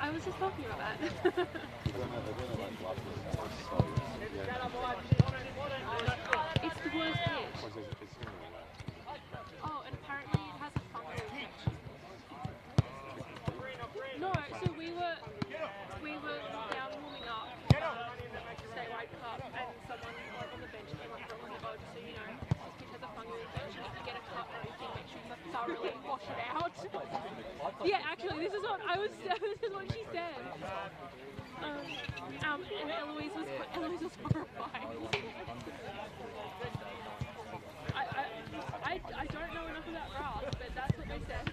I was just talking about that. It's the worst pitch. Oh, and apparently it has a fungal infection. No, so we were down warming up statewide cup, and someone on the bench came up and was like, oh, just so you know, this pitch has a fungal infection. If you get a cup or anything, make sure you thoroughly wash it out. Yeah, actually, this is what she said. And Eloise was horrified. I don't know enough about grass, but that's what they said.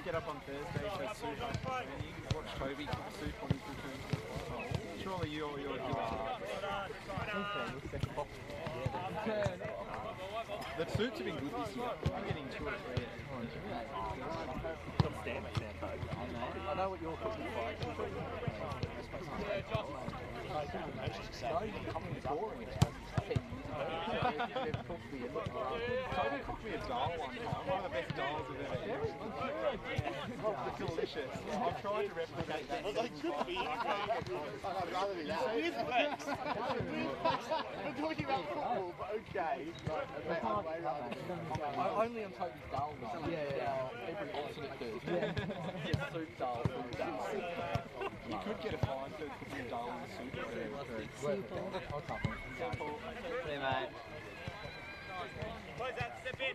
Get up on Thursday, show soup after training, watch Toby cook soup on his return. Surely you're giving the soups have been good this year. I'm getting 2 or 3 I know what your cooking is like. Toby cooked me a dal one time, one of the best dals I've ever had. It's delicious. I've tried to replicate that. I'd rather be that. Weird flex. I'm talking about football, but okay. Only on Toby's dal. Every alternate Thursday. Soup dal, food dal. You could get a fine for cooking a dal in the soup. Simple. Hey, mate. Close that, step in.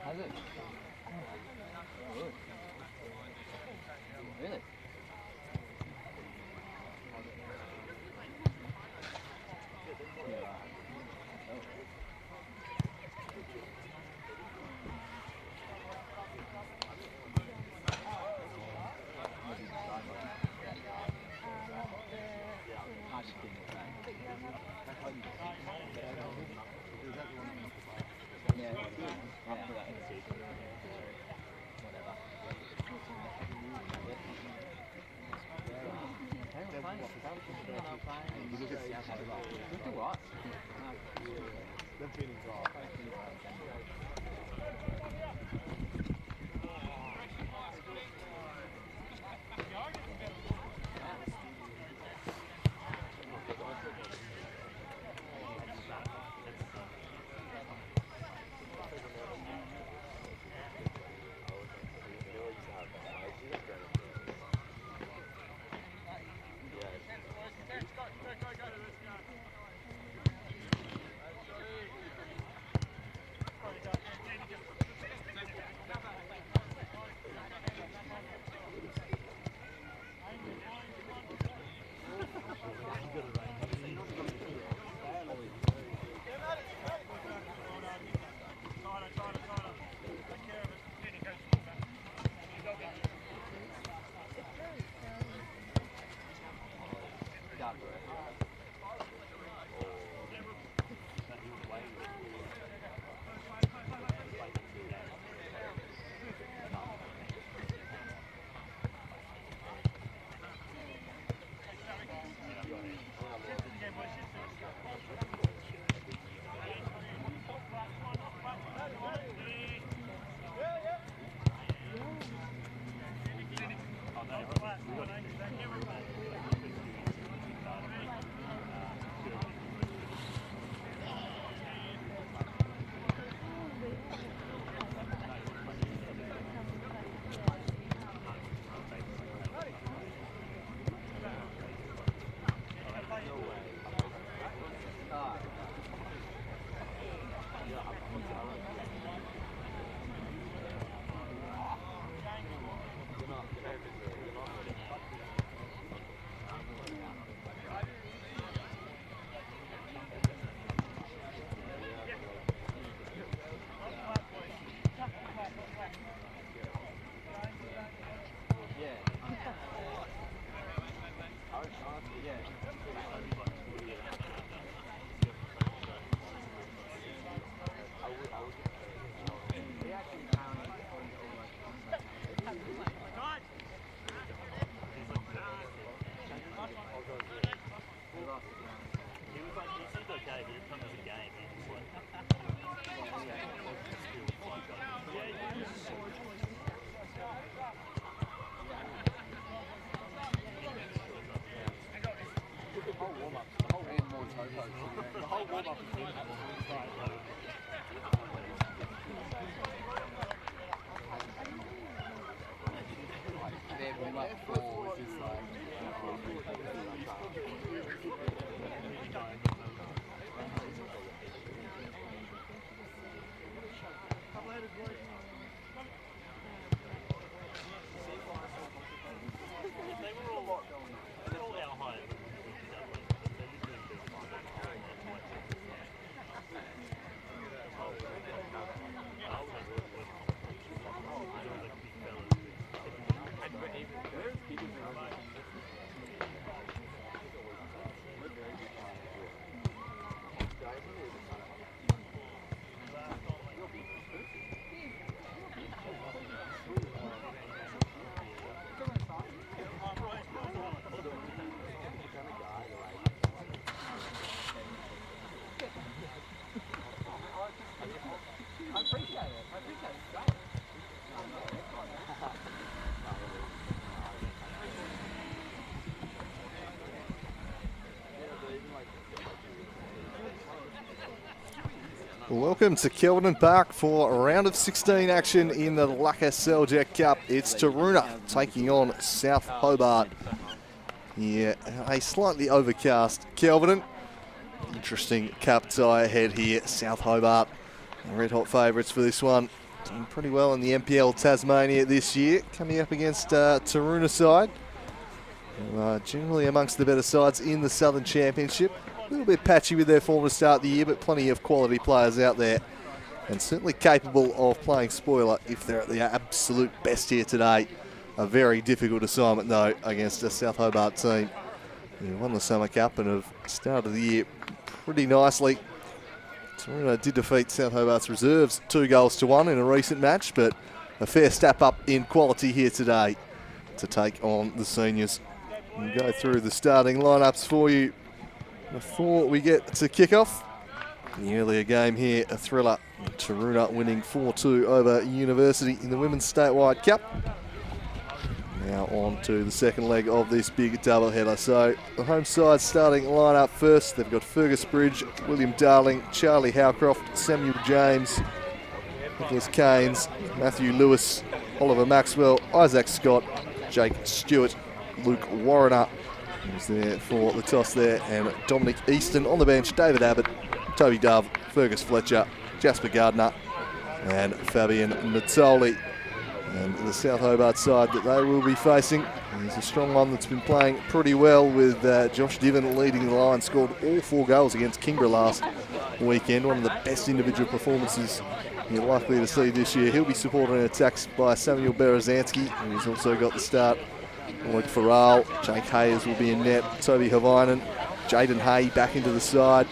Has it? Really? They've been involved. Welcome to Kelvedon Park for a round of 16 action in the Lakoseljac Cup. It's Taroona taking on South Hobart. Yeah, a slightly overcast Kelvedon. Interesting cup tie ahead here. South Hobart, red hot favourites for this one. Doing pretty well in the NPL Tasmania this year. Coming up against Taroona side. Generally amongst the better sides in the Southern Championship. A little bit patchy with their form to start the year, but plenty of quality players out there. And certainly capable of playing spoiler if they're at the absolute best here today. A very difficult assignment though against a South Hobart team who won the Summer Cup and have started the year pretty nicely. Taroona did defeat South Hobart's reserves 2-1 in a recent match, but a fair step up in quality here today to take on the seniors. We'll go through the starting lineups for you before we get to kickoff. The earlier game here, a thriller. Taroona winning 4-2 over University in the Women's Statewide Cup. Now on to the second leg of this big doubleheader. So the home side starting lineup first. They've got Fergus Bridge, William Darling, Charlie Howcroft, Samuel James, Nicholas Keynes, Matthew Lewis, Oliver Maxwell, Isaac Scott, Jake Stewart, Luke Warrener was there for the toss there, and Dominic Easton on the bench, David Abbott, Toby Dove, Fergus Fletcher, Jasper Gardner and Fabian Natoli. And the South Hobart side that they will be facing is a strong one that's been playing pretty well, with Josh Diven leading the line. Scored all 4 goals against Kingborough last weekend. One of the best individual performances you're likely to see this year. He'll be supported in attacks by Samuel Berezanski, who's also got the start. Lloyd Farrell, Jake Hayes will be in net, Toby Havainen, Jaden Hay back into the side,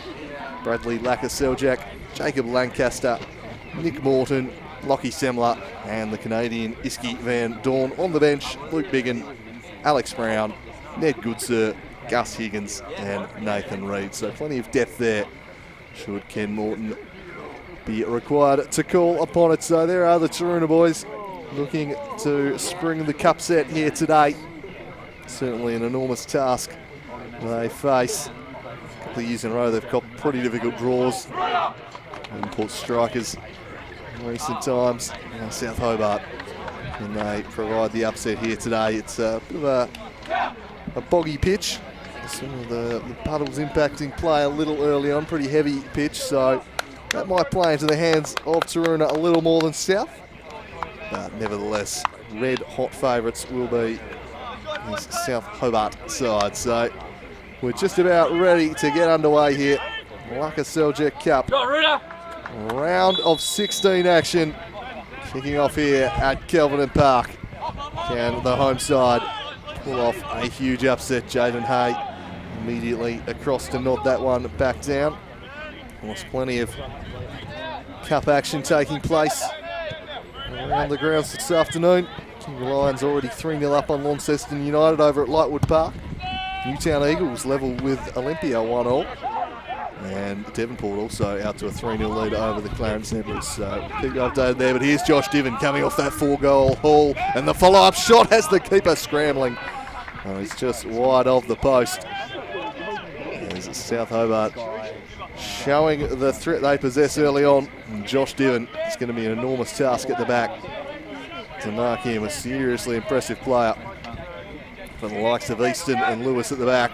Bradley Lakoseljac, Jacob Lancaster, Nick Morton, Lockie Semler and the Canadian Iski Van Dorn on the bench. Luke Biggin, Alex Brown, Ned Goodsir, Gus Higgins and Nathan Reid. So plenty of depth there should Ken Morton be required to call upon it. So there are the Taroona boys looking to spring the cup set here today. Certainly an enormous task they face. A couple of years in a row they've got pretty difficult draws. Import strikers in recent times. South Hobart, and they provide the upset here today. It's a bit of a boggy pitch. Some of the puddles impacting play a little early on, pretty heavy pitch, so that might play into the hands of Taroona a little more than South. But nevertheless, red hot favourites will be this South Hobart side. So we're just about ready to get underway here. Lakoseljac Cup. Round of 16 action kicking off here at Kelvedon Park. Can the home side pull off a huge upset? Jaden Hay immediately across to nod that one back down. There's plenty of cup action taking place around the grounds this afternoon. King Lions already 3-0 up on Launceston United over at Lightwood Park. Newtown Eagles level with Olympia 1-1. And Devonport also out to a 3-0 lead over the Clarence Nebras. So keep you updated there. But here's Josh Diven coming off that 4-goal haul. And the follow-up shot has the keeper scrambling. Oh, he's just wide of the post. As South Hobart showing the threat they possess early on. And Josh Diven, it's going to be an enormous task at the back to mark him a seriously impressive player. From the likes of Easton and Lewis at the back,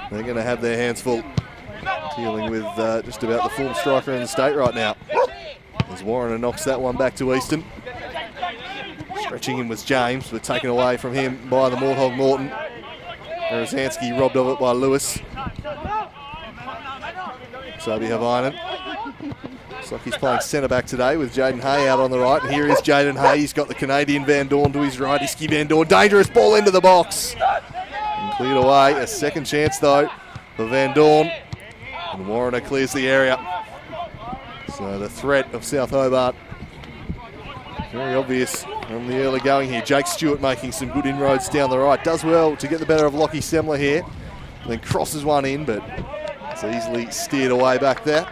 they're going to have their hands full dealing with just about the form striker in the state right now. As Warren knocks that one back to Easton. Stretching him was James, but taken away from him by the Morthog Morton. Berezanski robbed of it by Lewis. Toby Havainen. Looks like he's playing centre back today with Jaden Hay out on the right. And here is Jaden Hay. He's got the Canadian Van Dorn to his right. Iski Van Dorn. Dangerous ball into the box. And cleared away. A second chance though for Van Dorn. And Warrener clears the area. So the threat of South Hobart very obvious from the early going here. Jake Stewart making some good inroads down the right. Does well to get the better of Lockie Semler here. And then crosses one in, but it's easily steered away back there.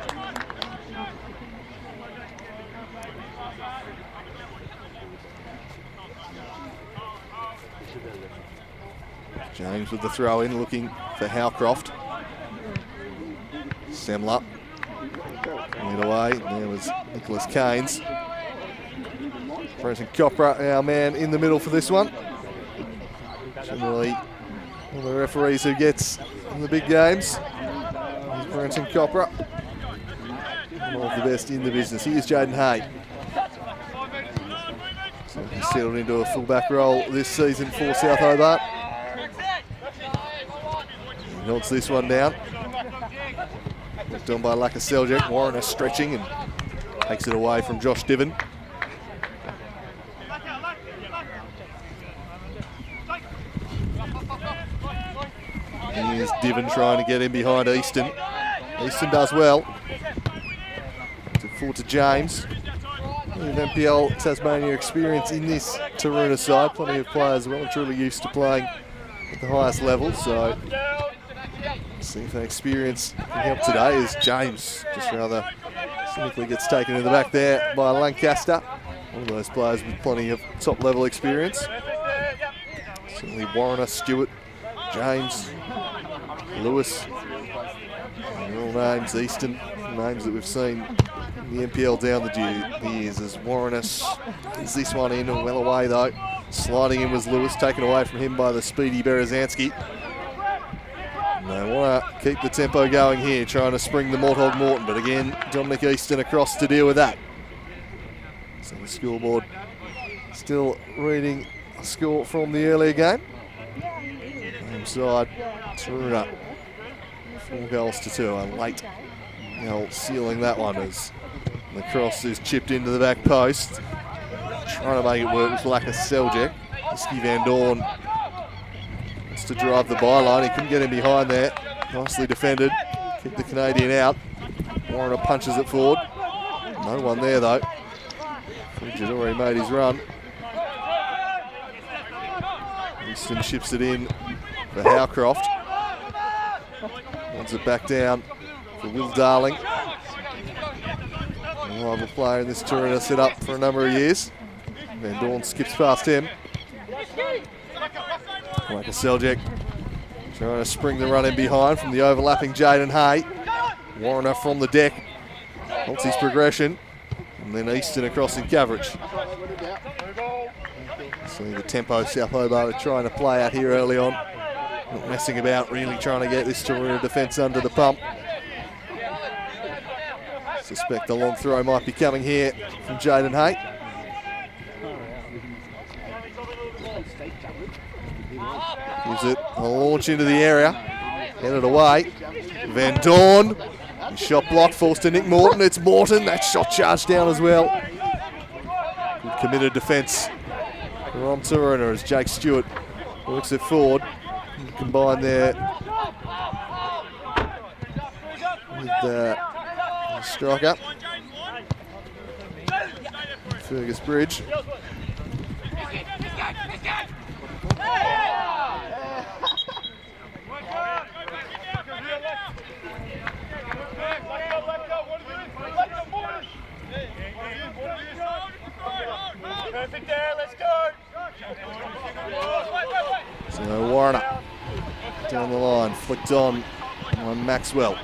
James with the throw in, looking for Howcroft. Semler Lead away. There was Nicholas Keynes. Brenton Copra, our man in the middle for this one. Generally, one of the referees who gets in the big games is Brenton Copra. One of the best in the business. Here's Jaden Hay. So he's settled into a fullback role this season for South Hobart. He knocks this one down. Done by Lakoseljac. Warren is stretching and takes it away from Josh Diven. Here's Diven trying to get in behind Easton. Easton does well. Forward to James. With NPL Tasmania experience in this Taroona side. Plenty of players well and truly used to playing at the highest level. So see if that experience can help today as James just rather cynically gets taken in the back there by Lancaster. One of those players with plenty of top level experience. Certainly Warner, Stewart, James, Lewis. They're all names, Easton, names that we've seen in the NPL down the years as Warrenus is this one in and well away though. Sliding in was Lewis, taken away from him by the speedy Berezanski. They want to keep the tempo going here, trying to spring the Morthog Morton, but again, Dominic Easton across to deal with that. So the scoreboard still reading a score from the earlier game. Home side, Taroona, 4-2, a late goal sealing that one as the cross is chipped into the back post. Trying to make it work with Lakoseljac. Husky Van Dorn wants to drive the byline. He couldn't get in behind there. Nicely defended. Keep the Canadian out. Warner punches it forward. No one there though. Frigid already made his run. Easton ships it in for Howcroft. Wants it back down for Will Darling. A rival player in this Taroona set up for a number of years. Van Dorn skips past him. Lakoseljac trying to spring the run in behind from the overlapping Jaden Hay. Warner from the deck. Halts his progression. And then Easton across in coverage. See the tempo South Hobart are trying to play out here early on. Not messing about, really trying to get this Taroona defence under the pump. Suspect a long throw might be coming here from Jaden Hay. Gives it a launch into the area. Headed away. Van Dorn. Shot blocked, falls to Nick Morton. It's Morton. That shot charged down as well. Good committed defence from Taroona as Jake Stewart works it forward. Combined there with striker Fergus Bridge. Perfect there, let's go. So Warner down the line, flicked on Maxwell.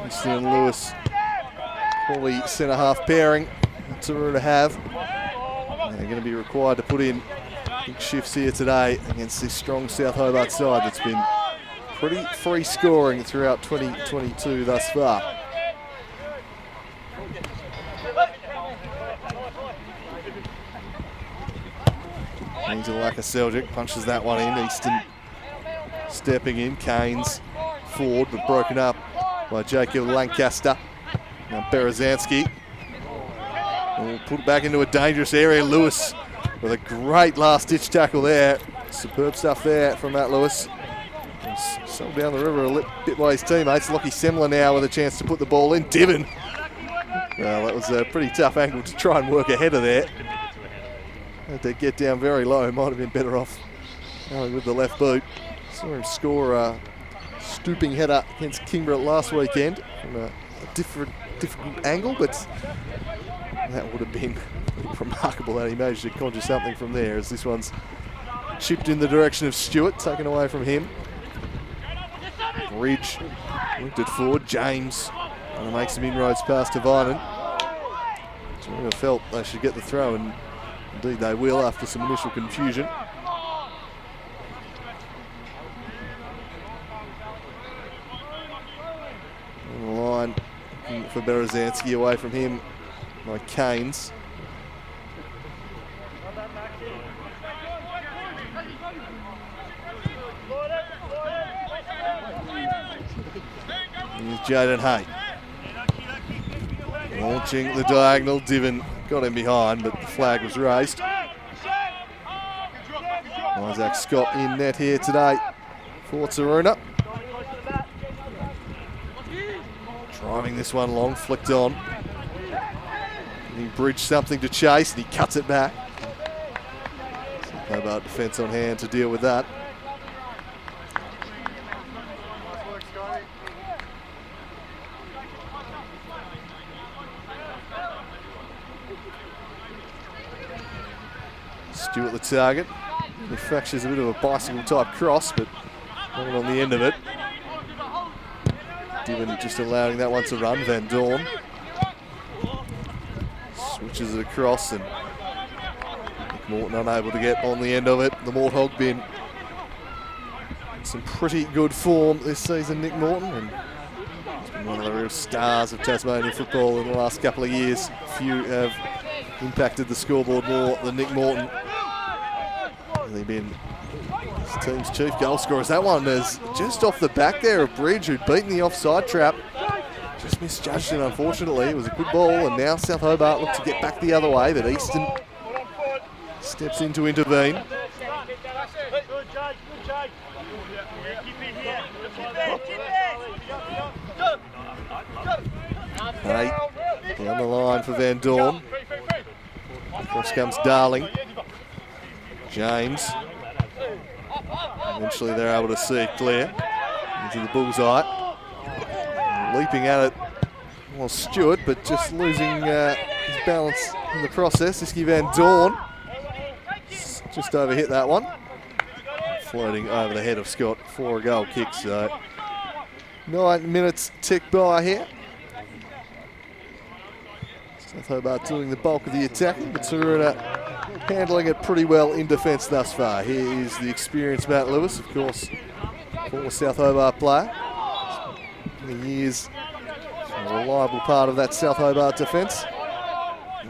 Easton and Lewis, quality centre half pairing to have. They're going to be required to put in big shifts here today against this strong South Hobart side that's been pretty free scoring throughout 2022 thus far. Into Lakoseljac, punches that one in. Easton stepping in. Keynes forward, but broken up by Jacob Lancaster. Now Berezanski will put it back into a dangerous area. Lewis with a great last-ditch tackle there. Superb stuff there from Matt Lewis. Sold down the river a bit by his teammates. Lockie Semler now with a chance to put the ball in. Diven. Well, that was a pretty tough angle to try and work ahead of there. Had to get down very low. Might have been better off going with the left boot. Saw him score a stooping header against Kingborough last weekend from a different angle, but that would have been remarkable that he managed to conjure something from there, as this one's chipped in the direction of Stewart, taken away from him. Bridge looked it forward. James trying to make some inroads past Tavainen. Taroona felt they should get the throw, and indeed they will after some initial confusion. On the line for Berezanski, away from him by Keynes. Here's Jaden Hay. Launching the diagonal. Diven got him behind, but the flag was raised. Isaac Scott in net here today for Taroona. Driving this one long, flicked on. He bridged something to chase, and he cuts it back. Hobart defence on hand to deal with that. Stewart the target. He fractures a bit of a bicycle type cross, but not on the end of it. Diven just allowing that one to run. Van Dorn switches it across, and Nick Morton unable to get on the end of it. The Morthog bin. Some pretty good form this season, Nick Morton, and he's been one of the real stars of Tasmanian football in the last couple of years. Few have impacted the scoreboard more than Nick Morton. He's been his team's chief goal scorer. That one is just off the back there of Bridge, who'd beaten the offside trap. Just misjudged it, unfortunately. It was a good ball, and now South Hobart look to get back the other way, but Easton steps in to intervene. Hey, down the line for Van Dorn. Across comes Darling. James. Eventually they're able to see it clear into the bullseye. Leaping at it was Stewart, but just losing his balance in the process. Iski Van Dorn just overhit that one. Floating over the head of Scott for a goal kick. So 9 minutes tick by here. South Hobart doing the bulk of the attacking, but Taroona handling it pretty well in defence thus far. Here is the experienced Matt Lewis, of course, former South Hobart player. Many years, a reliable part of that South Hobart defence.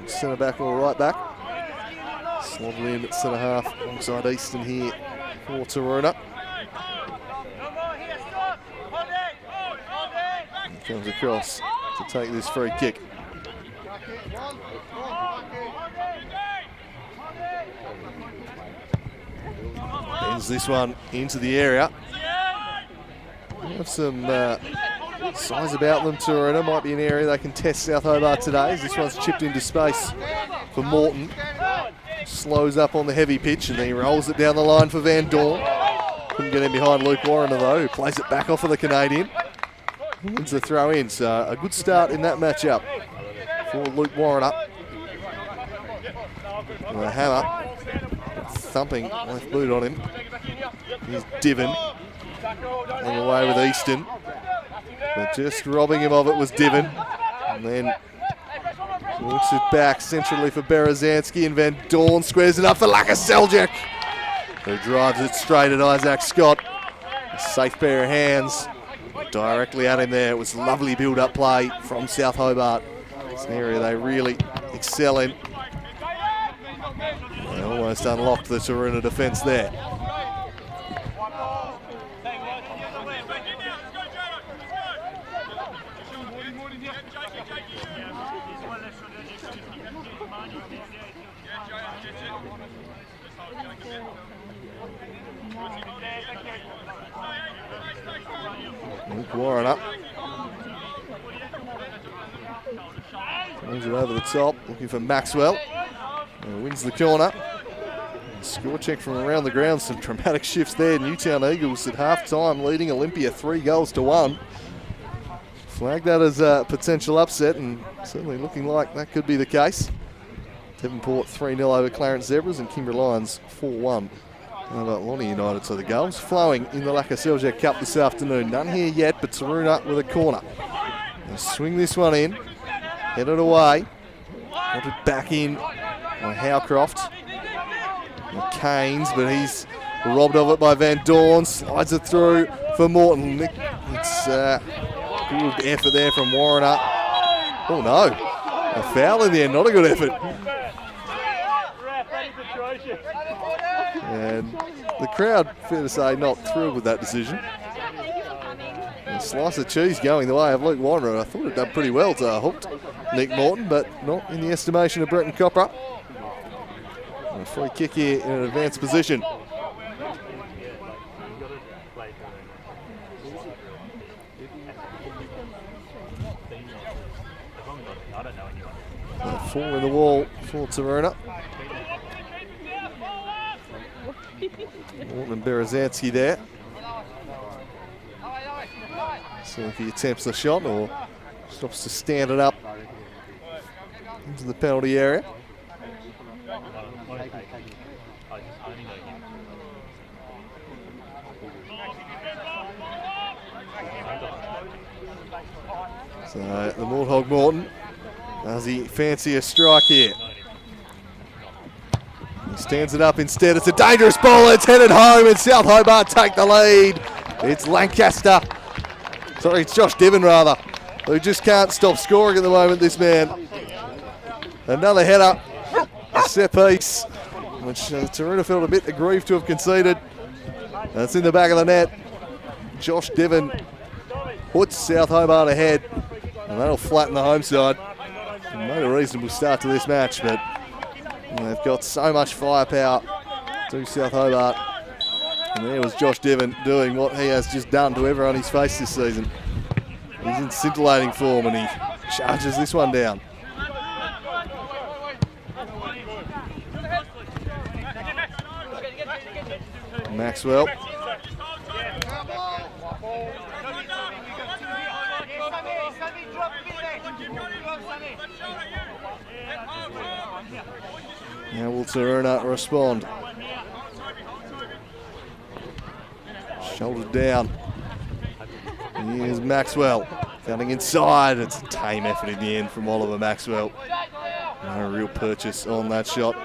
Centre back or right back. Slotted in at centre half alongside Easton here for Taroona. He comes across to take this free kick. Bends this one into the area. They have some size about them. Taroona might be an area they can test South Hobart today, as this one's chipped into space for Morton. Slows up on the heavy pitch, and then he rolls it down the line for Van Dorn. Couldn't get in behind Luke Warriner though, who plays it back off of the Canadian. Wins the throw in, so a good start in that matchup for Luke Warriner. And a hammer, thumping left boot on him. Here's Diven, on the way with Easton. But just robbing him of it was Diven. And then looks it back centrally for Berezanski, and Van Dorn squares it up for Lakoseljac, who drives it straight at Isaac Scott. A safe pair of hands directly at him there. It was lovely build-up play from South Hobart. It's an area they really excel in. They almost unlocked the Taroona defence there. Luke Warriner moves it over the top, looking for Maxwell. Wins the corner. Score check from around the ground. Some dramatic shifts there. Newtown Eagles at half-time leading Olympia 3-1. Flagged that as a potential upset, and certainly looking like that could be the case. Devonport 3-0 over Clarence Zebras, and Kimberley Lions 4-1 How about Lonnie United? So the goals flowing in the Lakoseljac Cup this afternoon. None here yet, but Taroona with a corner. They'll swing this one in, head it away. Got it back in by Howcroft. Keynes, but he's robbed of it by Van Dorn. Slides it through for Morton. It's good effort there from Warrener. Oh no, a foul in the end, not a good effort. And the crowd, fair to say, not thrilled with that decision. A slice of cheese going the way of Luke Warrener. I thought it done pretty well to hooked Nick Morton, but not in the estimation of Bretton Copra. A free kick here in an advanced position. Four in the wall for Taroona. Morton and Berezanski there. See if he attempts the shot or stops to stand it up into the penalty area. So the Warthog Morton, does he fancy a strike here? He stands it up instead. It's a dangerous ball. It's headed home and South Hobart take the lead. It's Lancaster. Sorry, it's Josh Devon rather, who just can't stop scoring at the moment, this man. Another header, a set piece, which Taroona felt a bit aggrieved to have conceded. It's in the back of the net. Josh Devon puts South Hobart ahead, and that'll flatten the home side. Made a reasonable start to this match, but they've got so much firepower to South Hobart. And there was Josh Devon doing what he has just done to everyone he's faced this season. He's in scintillating form and he charges this one down. Maxwell. Now will Taroona respond? Shoulder down. Here's Maxwell coming inside. It's a tame effort in the end from Oliver Maxwell. No real purchase on that shot.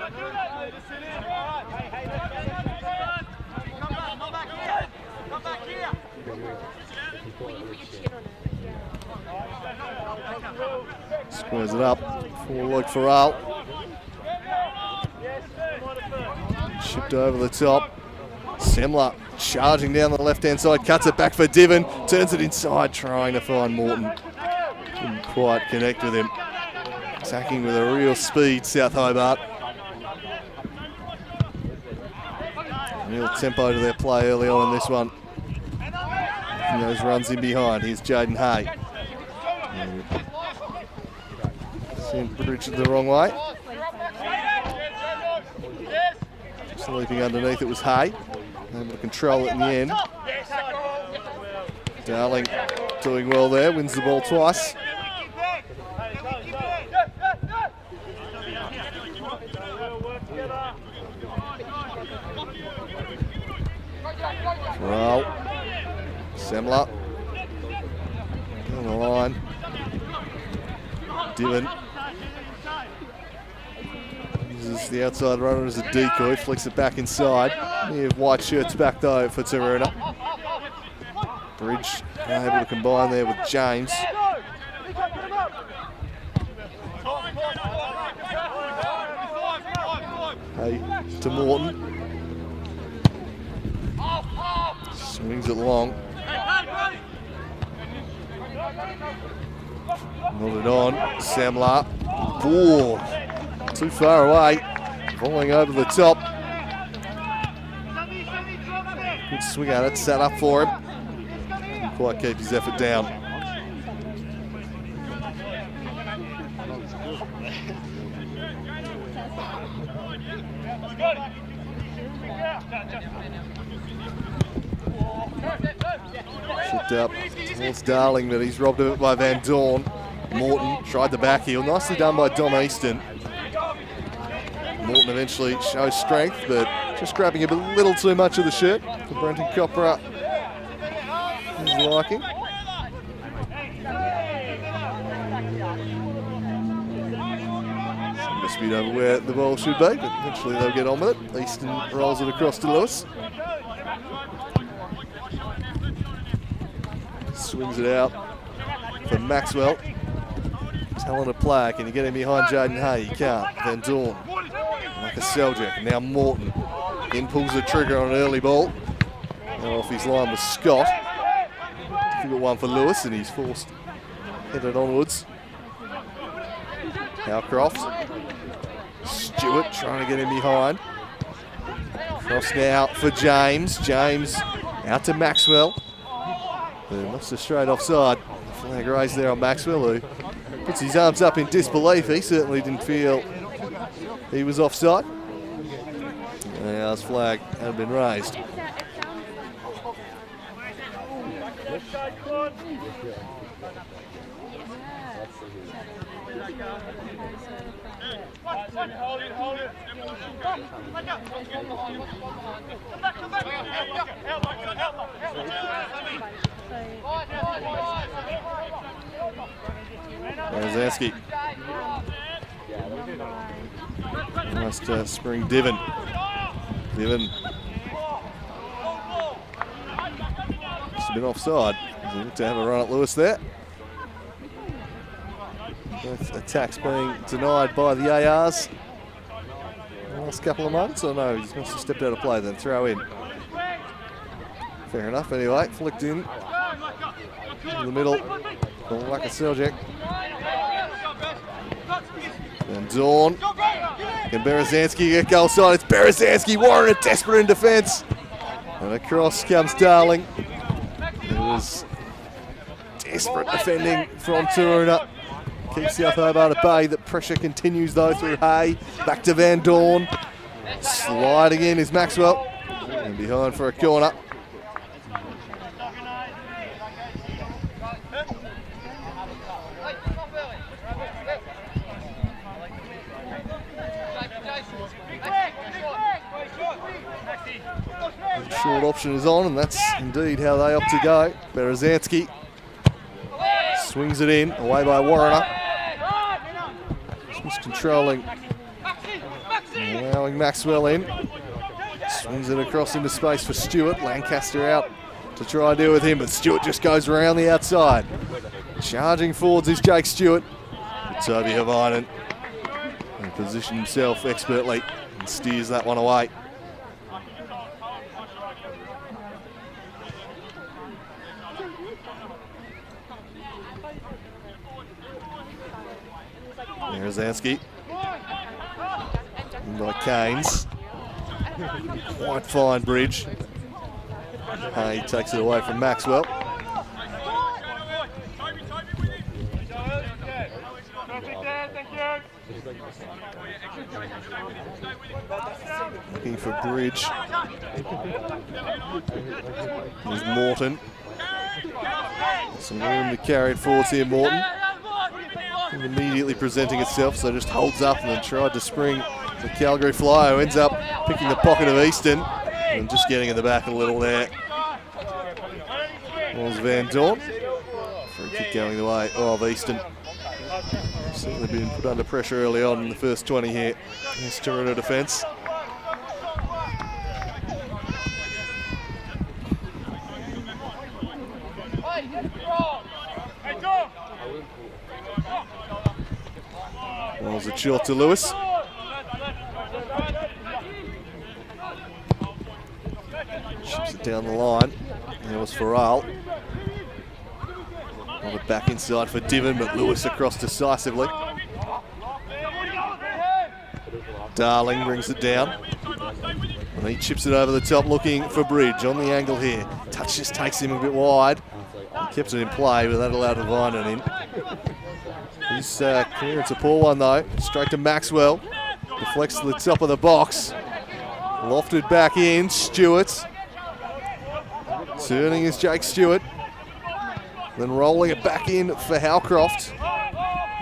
Squares it up for Luke Farrell. Shipped over the top. Semler charging down the left-hand side, cuts it back for Devon, turns it inside, trying to find Morton. Couldn't quite connect with him. Attacking with a real speed, South Hobart. Real tempo to their play early on in this one. And those runs in behind. Here's Jaden Hay. Sent Bridge the wrong way. Sleeping underneath it was Hay. Able to control it in the end. Darling doing well there, wins the ball twice. Well, Semler on the line. Devon uses the outside runner as a decoy, flicks it back inside. We have white shirts back though for Taroona. Bridge able to combine there with James. Hey, to Morton. Swings it long. Nodded on. Semler. Oh, too far away. Falling over the top. Good swing at it. Set up for him. Didn't quite keep his effort down. Shipped up towards Darling, but he's robbed of it by Van Dorn. Morton tried the back heel. Nicely done by Dom Easton. Morton eventually shows strength, but Just grabbing a little too much of the shirt for Brenton Copra. His liking. Some dispute over where the ball should be, but eventually they'll get on with it. Easton rolls it across to Lewis. Swings it out for Maxwell. Talented player. Can you get him behind Jaden Hay? You can't. Van Dorn. Lakoseljac. Now Morton. Again pulls the trigger on an early ball. And off his line was Scott. Difficult one for Lewis, and he's forced headed onwards. Howcroft. Stewart trying to get him behind. Cross now for James. James out to Maxwell. Knocks it straight offside. Flag raised there on Maxwell, who puts his arms up in disbelief. He certainly didn't feel he was offside. Now his flag had been raised. Hold it. Berezinski. Nice to spring Diven. Diven. Just a bit offside. To have a run at Lewis there. Both attacks being denied by the ARs the last couple of months. Or no, he's must have stepped out of play then. Throw in. Fair enough anyway. Flicked in the middle. Lakoseljac. And Dawn. Can Berezinski get goal side? It's Berezinski. Warren desperate in defence. And across comes Darling. It was desperate defending from Taroona. Keeps South Hobart at bay. The pressure continues though through Hay. Back to Van Dorn. Sliding in is Maxwell. And behind for a corner. Short option is on, and that's indeed how they opt to go. Berezinski swings it in, away by Warriner. Just controlling, allowing Maxwell in. Swings it across into space for Stewart. Lancaster out to try and deal with him, but Stewart just goes around the outside. Charging forwards is Jake Stewart. Toby Havainen positioned himself expertly and steers that one away. Berezinski by Keynes. Quite fine bridge. He takes it away from Maxwell. Looking for bridge. There's Morton. Some room to carry it forwards here, Morton. Immediately presenting itself, so just holds up and then tried to spring the Calgary Flyer, who ends up picking the pocket of Easton and just getting in the back a little there. Was Van Dorn. Free kick going the way of Easton. Certainly been put under pressure early on in the first 20 here. This Taroona defence. Was it short to Lewis? Chips it down the line. There was Farrell. On the back inside for Diven, but Lewis across decisively. Darling brings it down. And he chips it over the top looking for bridge on the angle here. Touch just takes him a bit wide. He kept it in play, but that allowed Havainen in. His clearance, a poor one though. Straight to Maxwell. Deflects to the top of the box. Lofted back in. Stewart. Turning is Jake Stewart. Then rolling it back in for Howcroft.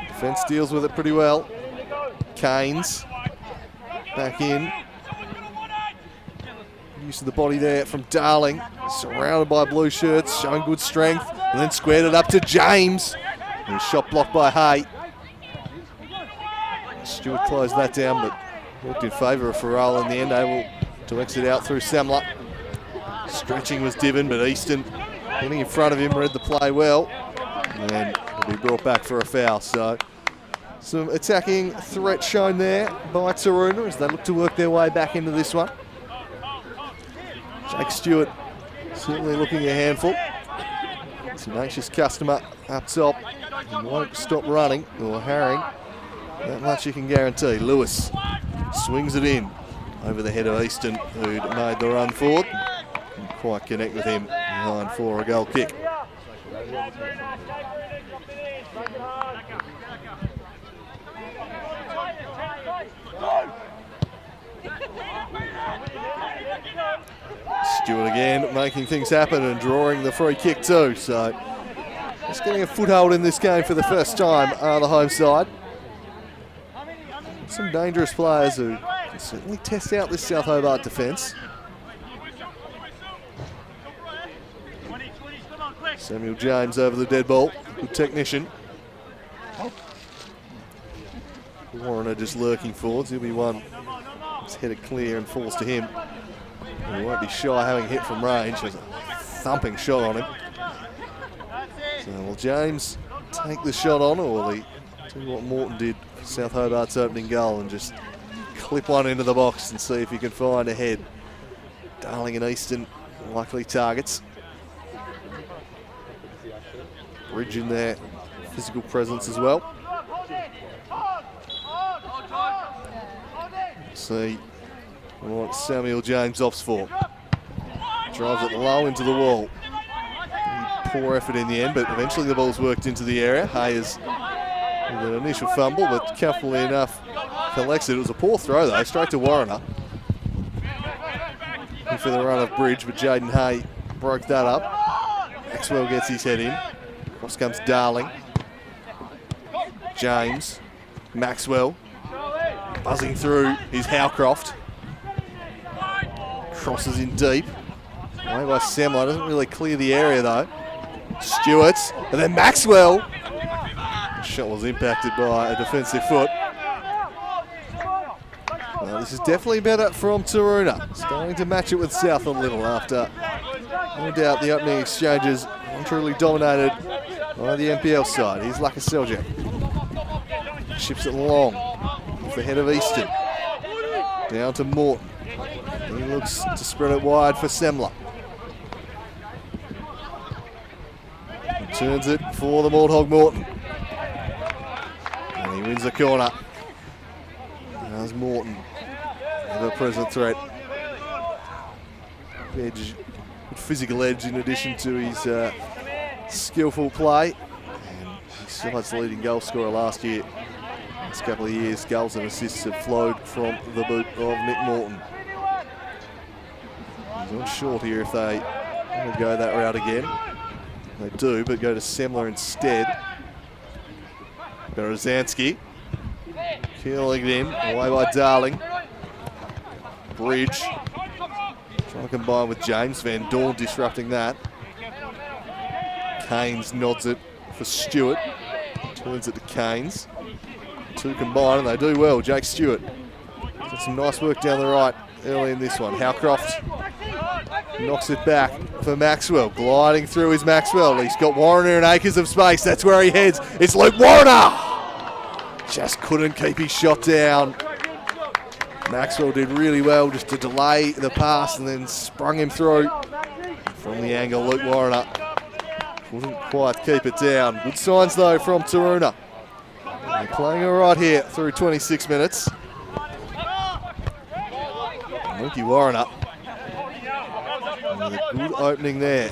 Defence deals with it pretty well. Keynes. Back in. use of the body there from Darling. Surrounded by blue shirts, showing good strength. And then squared it up to James. And shot blocked by Hay. Stewart closed that down, but worked in favour of Farrell in the end, able to exit out through Semler. Stretching was Diven, but Easton getting in front of him, read the play well. And will be brought back for a foul. So some attacking threat shown there by Taroona as they look to work their way back into this one. Jake Stewart certainly looking a handful. It's an anxious customer up top. He won't stop running or harrying. That much you can guarantee. Lewis swings it in over the head of Easton, who'd made the run forward. Didn't quite connect with him in line for a goal kick. Stewart again making things happen and drawing the free kick too. So just getting a foothold in this game for the first time are the home side. Some dangerous players who can certainly test out this South Hobart defence. Samuel James over the dead ball, good technician. Warrener just lurking forwards, he'll be one that's headed clear and falls to him. And he won't be shy having hit from range, there's a thumping shot on him. So will James take the shot on, or will he do what Morton did for South Hobart's opening goal and just clip one into the box and see if he can find a head? Darling and Easton likely targets. Bridge in there, physical presence as well. See what Samuel James opts for. Drives it low into the wall. Poor effort in the end, but eventually the ball's worked into the area. Hayes with an initial fumble, but carefully enough collects it. It was a poor throw though, straight to Warrener. Looking for the run of Bridge, but Jaden Hay broke that up. Maxwell gets his head in. Cross comes Darling. James. Maxwell. Buzzing through is Howcroft. Crosses in deep. Away by Semler. Doesn't really clear the area though. Stewart. And then Maxwell. The shot was impacted by a defensive foot. Well, this is definitely better from Taroona. Starting to match it with South a little after, no doubt, the opening exchanges truly dominated by the NPL side. Here's Lakoseljac. Ships it long with the head of Easton. Down to Morton. He looks to spread it wide for Semler. He turns it for the Mordhog Morton. And he wins the corner. There's Morton. Ever-present threat. Edge, good physical edge in addition to his skillful play. And he's side's leading goal scorer last year. Last couple of years, goals and assists have flowed from the boot of Nick Morton. He's on short here if they want to go that route again. They do, but go to Semler instead. Berezanski. Killing it in, away by Darling. Bridge. Trying to combine with James. Van Dorn disrupting that. Keynes nods it for Stewart. Turns it to Keynes. Two combine and they do well. Jake Stewart. Got some nice work down the right early in this one. Howcroft knocks it back for Maxwell. Gliding through is Maxwell. He's got Warrener and acres of space. That's where he heads. It's Luke Warrener. Just couldn't keep his shot down. Maxwell did really well just to delay the pass and then sprung him through. From the angle, Luke Warrener couldn't quite keep it down. Good signs though from Taroona. They're playing all right here through 26 minutes. Luke Warrener with a good opening there.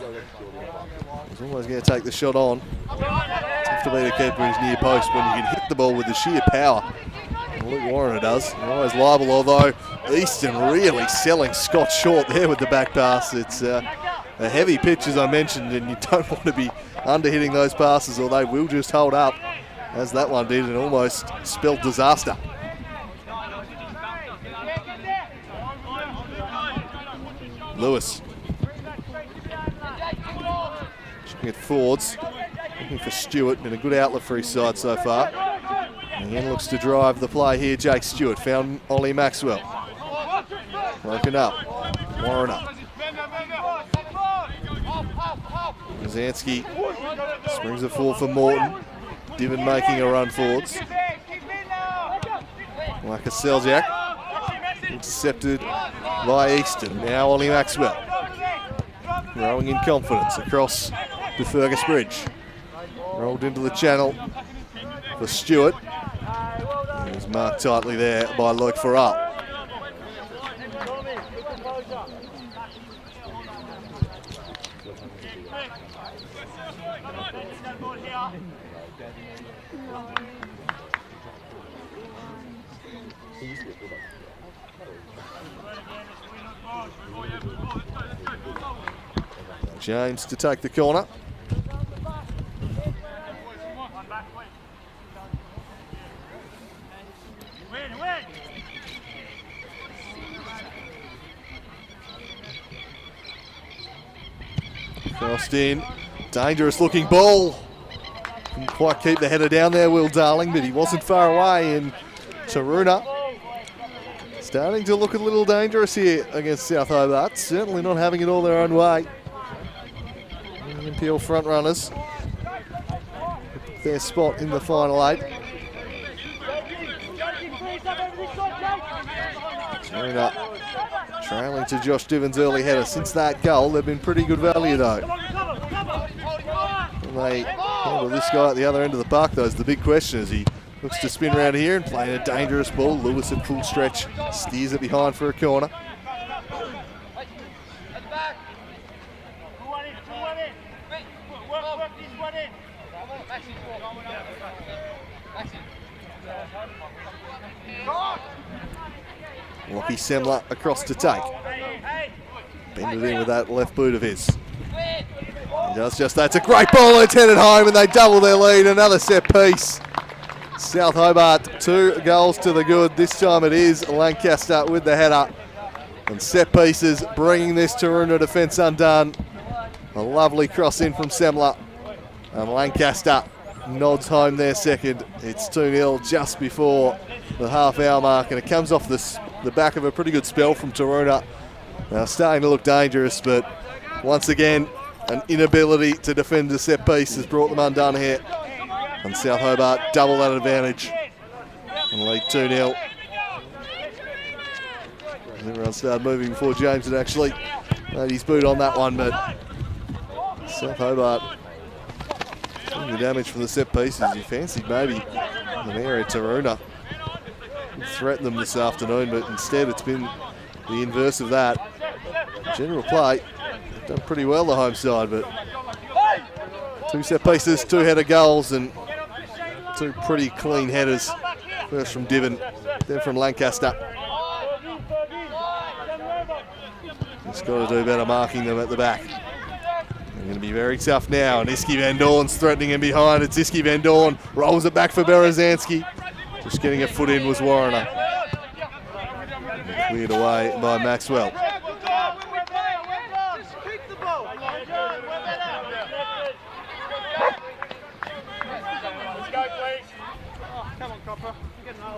He's almost going to take the shot on. Tough to beat a keeper in his near post when you can hit the ball with the sheer power. Luke Warrener does. Always liable, although Easton really selling Scott short there with the back pass. It's a heavy pitch, as I mentioned, and you don't want to be under-hitting those passes or they will just hold up, as that one did, and almost spelled disaster. Lewis. Looking at Fords. Looking for Stewart. Been a good outlet for his side so far. And again looks to drive the play here. Jake Stewart found Ollie Maxwell. Broken up. Warren up. Brzezinski springs it forward for Morton. Divin making a run forwards. Lakoseljac intercepted by Easton. Now Ollie Maxwell growing in confidence across to Fergus Bridge. Rolled into the channel for Stewart. He was marked tightly there by Luke Farrell. James to take the corner. Crossed in. Dangerous looking ball. Couldn't quite keep the header down there, Will Darling, but he wasn't far away. And Taroona starting to look a little dangerous here against South Hobart. Certainly not having it all their own way. NPL front runners, their spot in the final 8. Taroona trailing to Josh Divin's early header. Since that goal, they've been pretty good value though. And they handle this guy at the other end of the park though is the big question as he looks to spin around here and playing a dangerous ball. Lewis at full stretch, steers it behind for a corner. Lockie Semler across to take. Bend it in with that left boot of his. He does just that. It's a great ball. It's headed home and they double their lead. Another set piece. South Hobart 2 goals to the good. This time it is Lancaster with the header. And set pieces bringing this Taroona defence undone. A lovely cross in from Semler. And Lancaster nods home their second. It's 2-0 just before the half-hour mark, and it comes off the back of a pretty good spell from Taroona. Now starting to look dangerous, but once again, an inability to defend the set piece has brought them undone here. And South Hobart double that advantage and lead 2-0. Everyone started moving before James had actually made his boot on that one, but South Hobart doing the damage from the set pieces. You fancied maybe an area Taroona threaten them this afternoon, but instead it's been the inverse of that. General play, they've done pretty well the home side, but 2 set pieces, 2 header goals, and 2 pretty clean headers. First from Divin, then from Lancaster. Just got to do better marking them at the back. They're going to be very tough now, and Iski Van Dorn's threatening him behind. It's Iski Van Dorn, rolls it back for Berezanski. Just getting a foot in was Warrener. Cleared away by Maxwell.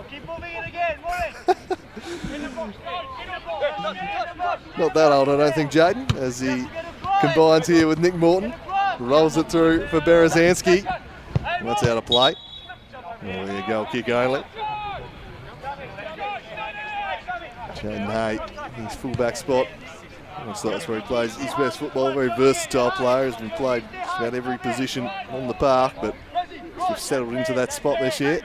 Keep moving it again, Not that old, I don't think, Jaden, as he combines here with Nick Morton. Rolls it through for Berezanski. That's out of play. Oh, there, goal kick only. Jaden Hay, his fullback spot. That's where he plays his best football. Very versatile player. Has been played just about every position on the park, but he's settled into that spot this year.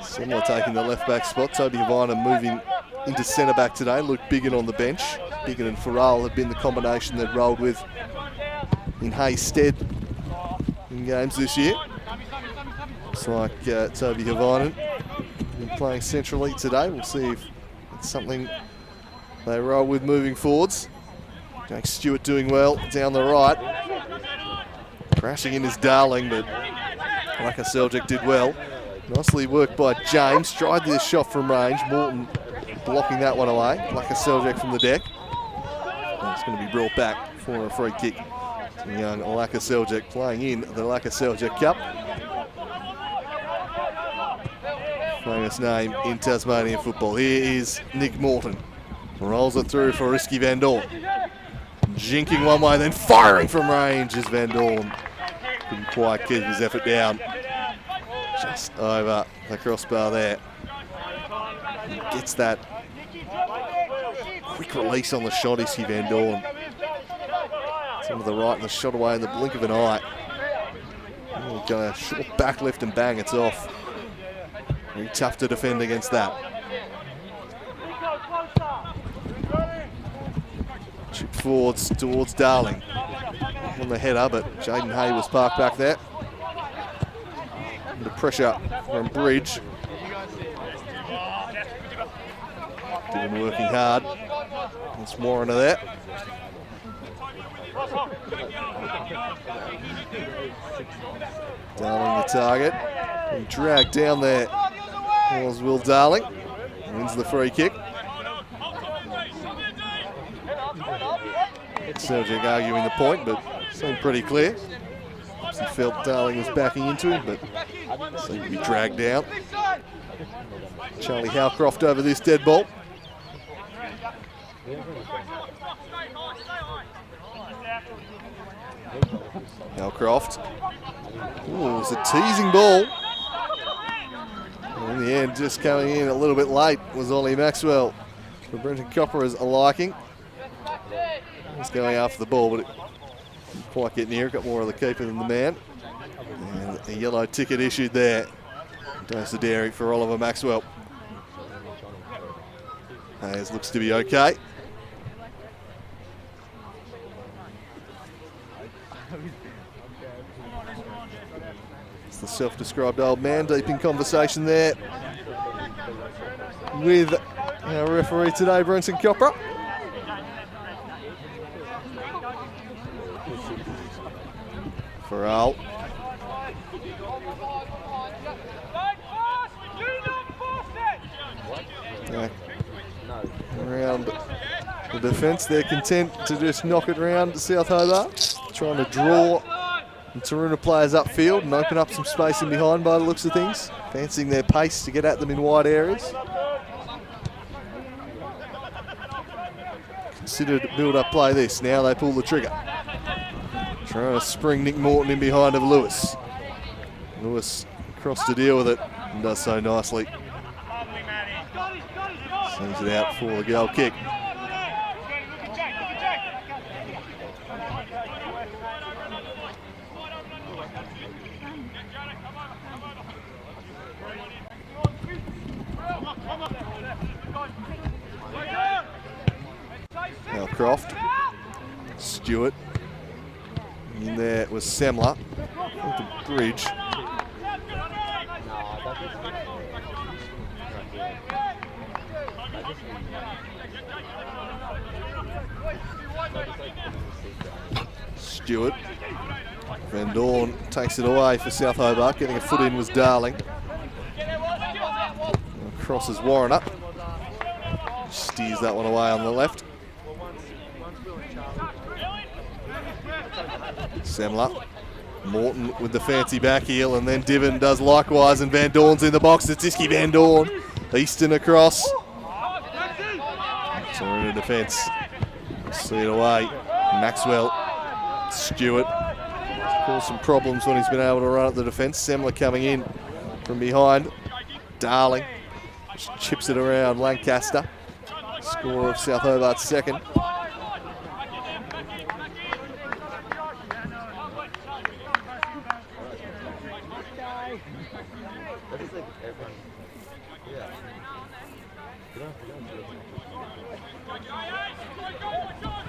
Similar taking the left back spot. Toby Havina moving into centre back today. Luke Biggin on the bench. Biggin and Farrell have been the combination they've rolled with in Hay's stead in games this year. Looks like Toby Havina been playing centrally today. We'll see if it's something they roll with moving forwards. Jake Stewart doing well down the right. Crashing in is Darling, but Lakoseljac did well. Nicely worked by James. Tried this shot from range. Morton blocking that one away. Lakoseljac from the deck. And it's going to be brought back for a free kick. Young Lakoseljac playing in the Lakoseljac Cup. Famous name in Tasmanian football. Here is Nick Morton. Rolls it through for Risky Van Dorn. Jinking one way, then firing from range is Van Dorn. Couldn't quite keep his effort down. Just over the crossbar there. Gets that quick release on the shot, Risky Van Dorn. Some to the right and the shot away in the blink of an eye. Got a short back lift and bang, it's off. Very tough to defend against that. Chip forwards towards Darling. On the header, but Jaden Hay was parked back there. Under pressure from Bridge. Dylan working hard. It's Warrener there. Darling the target. And dragged down there was Will Darling. Wins the free kick. Seljac arguing the point, but seemed pretty clear. He felt Darling was backing into him, but seemed to be dragged down. Charlie Howcroft over this dead ball. Howcroft. Ooh, it was a teasing ball. In the end, just coming in a little bit late was Ollie Maxwell. For Brenton Copper's liking. He's going after the ball, but it didn't quite get near. Got more of the keeper than the man. And a yellow ticket issued there. Dose the dairy for Oliver Maxwell. Hayes looks to be okay. It's the self-described old man deep in conversation there with our referee today, Brenton Copper. Farrell. Around the defence, they're content to just knock it round South Hobart. Trying to draw the Taroona players upfield and open up some space in behind by the looks of things. Fancying their pace to get at them in wide areas. Considered build-up play this. Now they pull the trigger. Trying to spring Nick Morton in behind of Lewis. Lewis across to deal with it and does so nicely. Sends it out for the goal kick. Now Croft. Stewart. In there was Semler. Into Bridge. Stewart. Van Dorn takes it away for South Hobart. Getting a foot in was Darling. Crosses Warrener. Steers that one away on the left. Semler. Morton with the fancy back heel, and then Diven does likewise, and Van Dorn's in the box. It's Risky Van Dorn. Easton across. Taroona defence. See it away. Maxwell. Stewart. Caused some problems when he's been able to run at the defence. Semler coming in from behind. Darling. Just chips it around Lancaster. Score of South Hobart's second.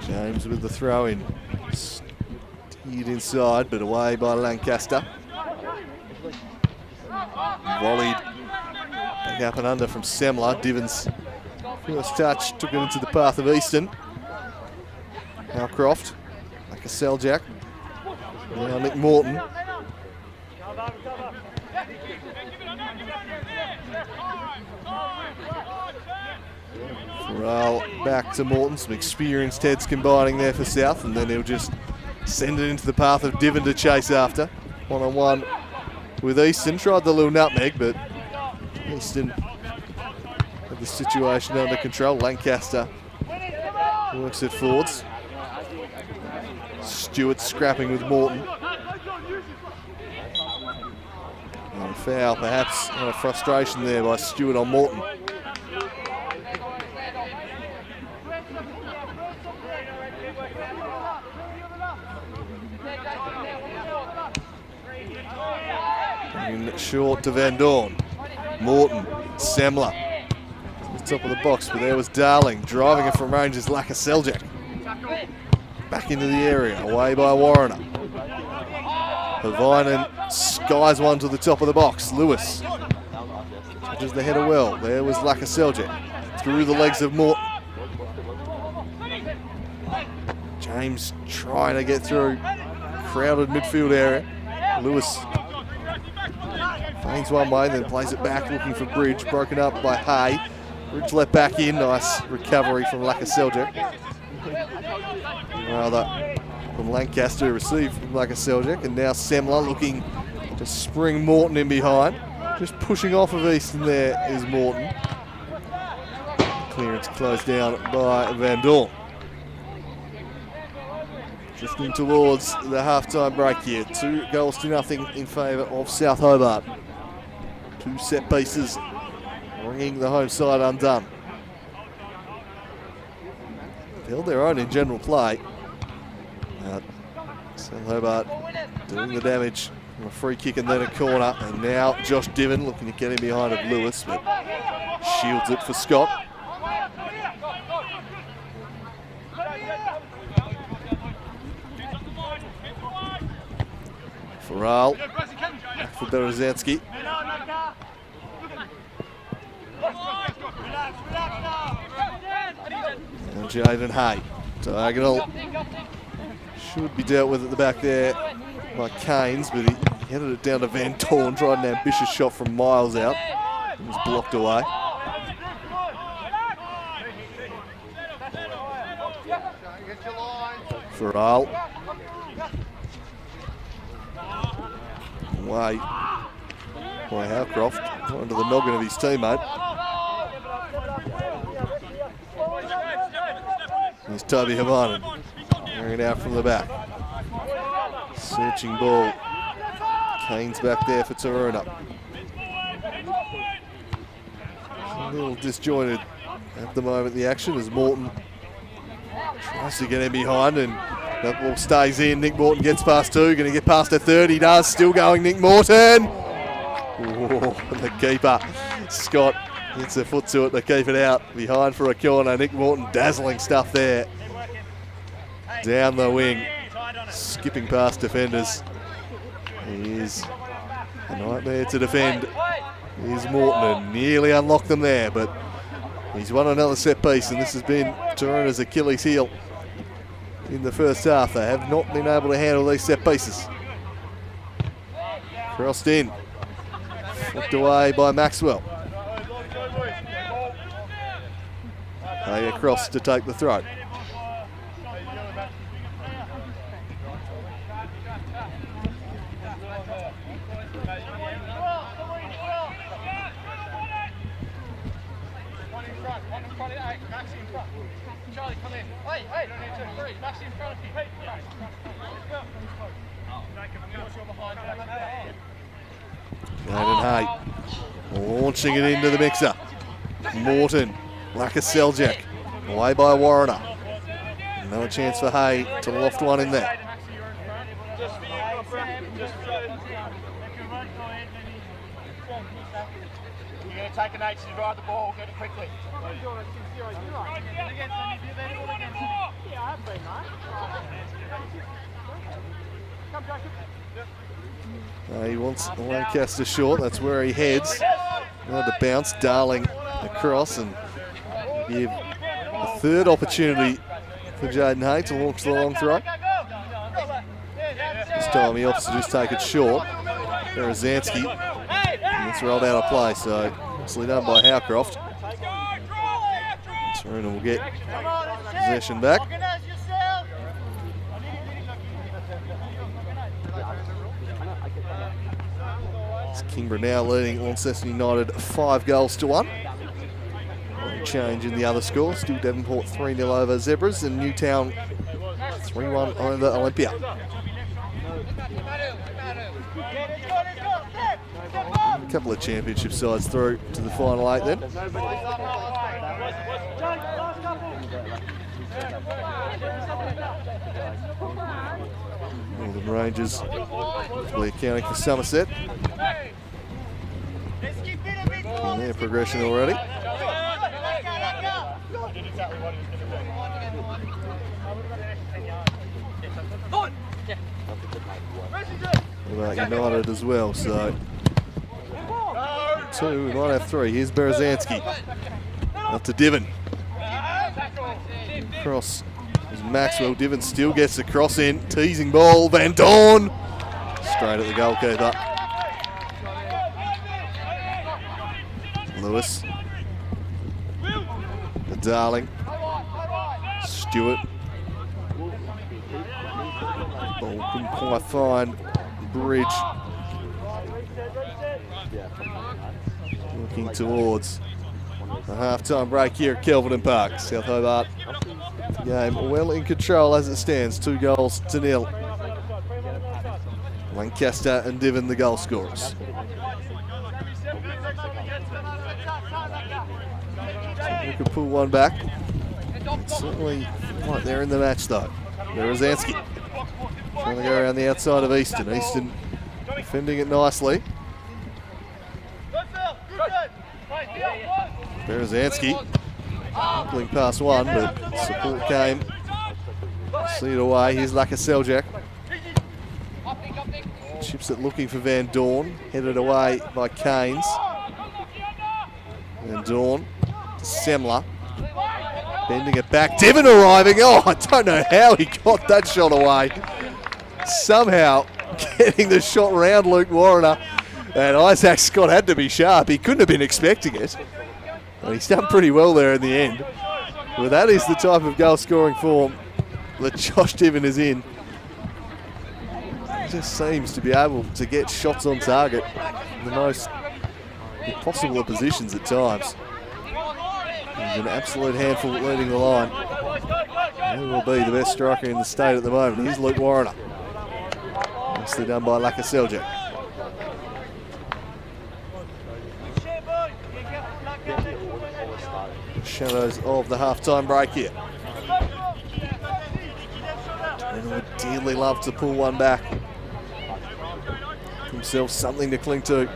James with the throw in. Steered inside, but away by Lancaster. Volleyed back up and under from Semler. Diven's first touch took it into the path of Easton. Howcroft, Lakoseljac. Now Nick Morton. Farrell back to Morton. Some experienced heads combining there for South, and then he'll just send it into the path of Diven to chase after. One-on-one with Easton. Tried the little nutmeg, but Easton had the situation under control. Lancaster works it forwards. Stewart scrapping with Morton. And a foul, perhaps, and a frustration there by Stewart on Morton. In short to Van Dorn. Morton, Semler. To the top of the box, but there was Darling. Driving it from range is Lakoseljac. Back into the area, away by Warrener. Havinen skies one to the top of the box. Lewis touches the header well. There was Lakoseljac. Through the legs of Morton. James trying to get through crowded midfield area. Lewis feigns one way, then plays it back, looking for Bridge. Broken up by Hay. Bridge let back in. Nice recovery from Lakoseljac. Rather from Lancaster, received from Lakoseljac, and now Semler looking to spring Morton in behind. Just pushing off of Easton there is Morton. Clearance closed down by Van Dorn. Drifting towards the half-time break here. 2-0 in favour of South Hobart. 2 set pieces, bringing the home side undone. Held their own in general play. South Hobart doing the damage from a free kick and then a corner. And now Josh Diven looking to get in behind of Lewis, but shields it for Scott. Farrell, back for Berezanski. And Jaden Hay, diagonal. Should be dealt with at the back there by Keynes, but he headed it down to Van Dorn, tried an ambitious shot from miles out. It was blocked away. Farrell. Away by Howcroft, under the noggin of his teammate. Here's Toby Havinen, carrying it out from the back. Searching ball. Keynes back there for Taroona. A little disjointed at the moment, the action, as Morton tries to get in behind, and that ball stays in. Nick Morton gets past 2, going to get past a third. He does, still going Nick Morton. Oh, the keeper, Scott, gets a foot to it to keep it out. Behind for a corner. Nick Morton, dazzling stuff there. Down the wing, skipping past defenders. He is a nightmare to defend. Here's Morton, and nearly unlocked them there, but he's won another set piece, and this has been Taroona's Achilles heel in the first half. They have not been able to handle these set pieces. Crossed in, flicked away by Maxwell. Hay across to take the throw. Charlie, come in. Hey, don't need to. Max in front of you. Hey, Jaden Hay launching it into the mixer. Morton, Lakoseljac, away by Warrener. Another chance for Hay to loft one in there. You're going to take an H to ride the ball, get it quickly. He wants Lancaster short, that's where he heads. Now to bounce, Darling across, and give a third opportunity for Jaden Hay to launch the long throw. This time he opts to just take it short. Berezanski, and it's rolled out of play, so nicely done by Howcroft. Taroona will get possession back. It's Kingborough now leading Launceston United 5-1. Change in the other score. Still Devonport 3-0 over Zebras and Newtown 3-1 over Olympia. A couple of championship sides through to the final 8 then. Northern Rangers hopefully accounting for Somerset in their progression already. What about United as well, so 2, we might have 3. Here's Berezanski. Up to Diven. Cross is Maxwell. Diven still gets the cross in. Teasing ball. Van Dorn. Straight at the goalkeeper. Lewis. The Darling. Stewart. Ball couldn't quite find Bridge. Looking towards the half-time break here at Kelvedon Park. South Hobart game well in control as it stands, 2-0. Lancaster and Diven the goal scorers. So we could pull one back. It's certainly right there in the match though. Berezanski trying to go around the outside of Easton. Easton defending it nicely. Berezanski pulling past one, but support came. See it away. Here's Lakoseljac. Chips it looking for Van Dorn. Headed away by Keynes. Van Dorn to Semler. Bending it back. Diven arriving. Oh, I don't know how he got that shot away. Somehow getting the shot round Luke Warriner. And Isaac Scott had to be sharp. He couldn't have been expecting it. And he's done pretty well there in the end. Well, that is the type of goal-scoring form that Josh Diven is in. He just seems to be able to get shots on target in the most impossible of positions at times. He's an absolute handful leading the line. He will be the best striker in the state at the moment. Here's Luke Warriner. Nicely done by Lakoseljac. Shadows of the half-time break here. And would dearly love to pull one back. Himself something to cling to.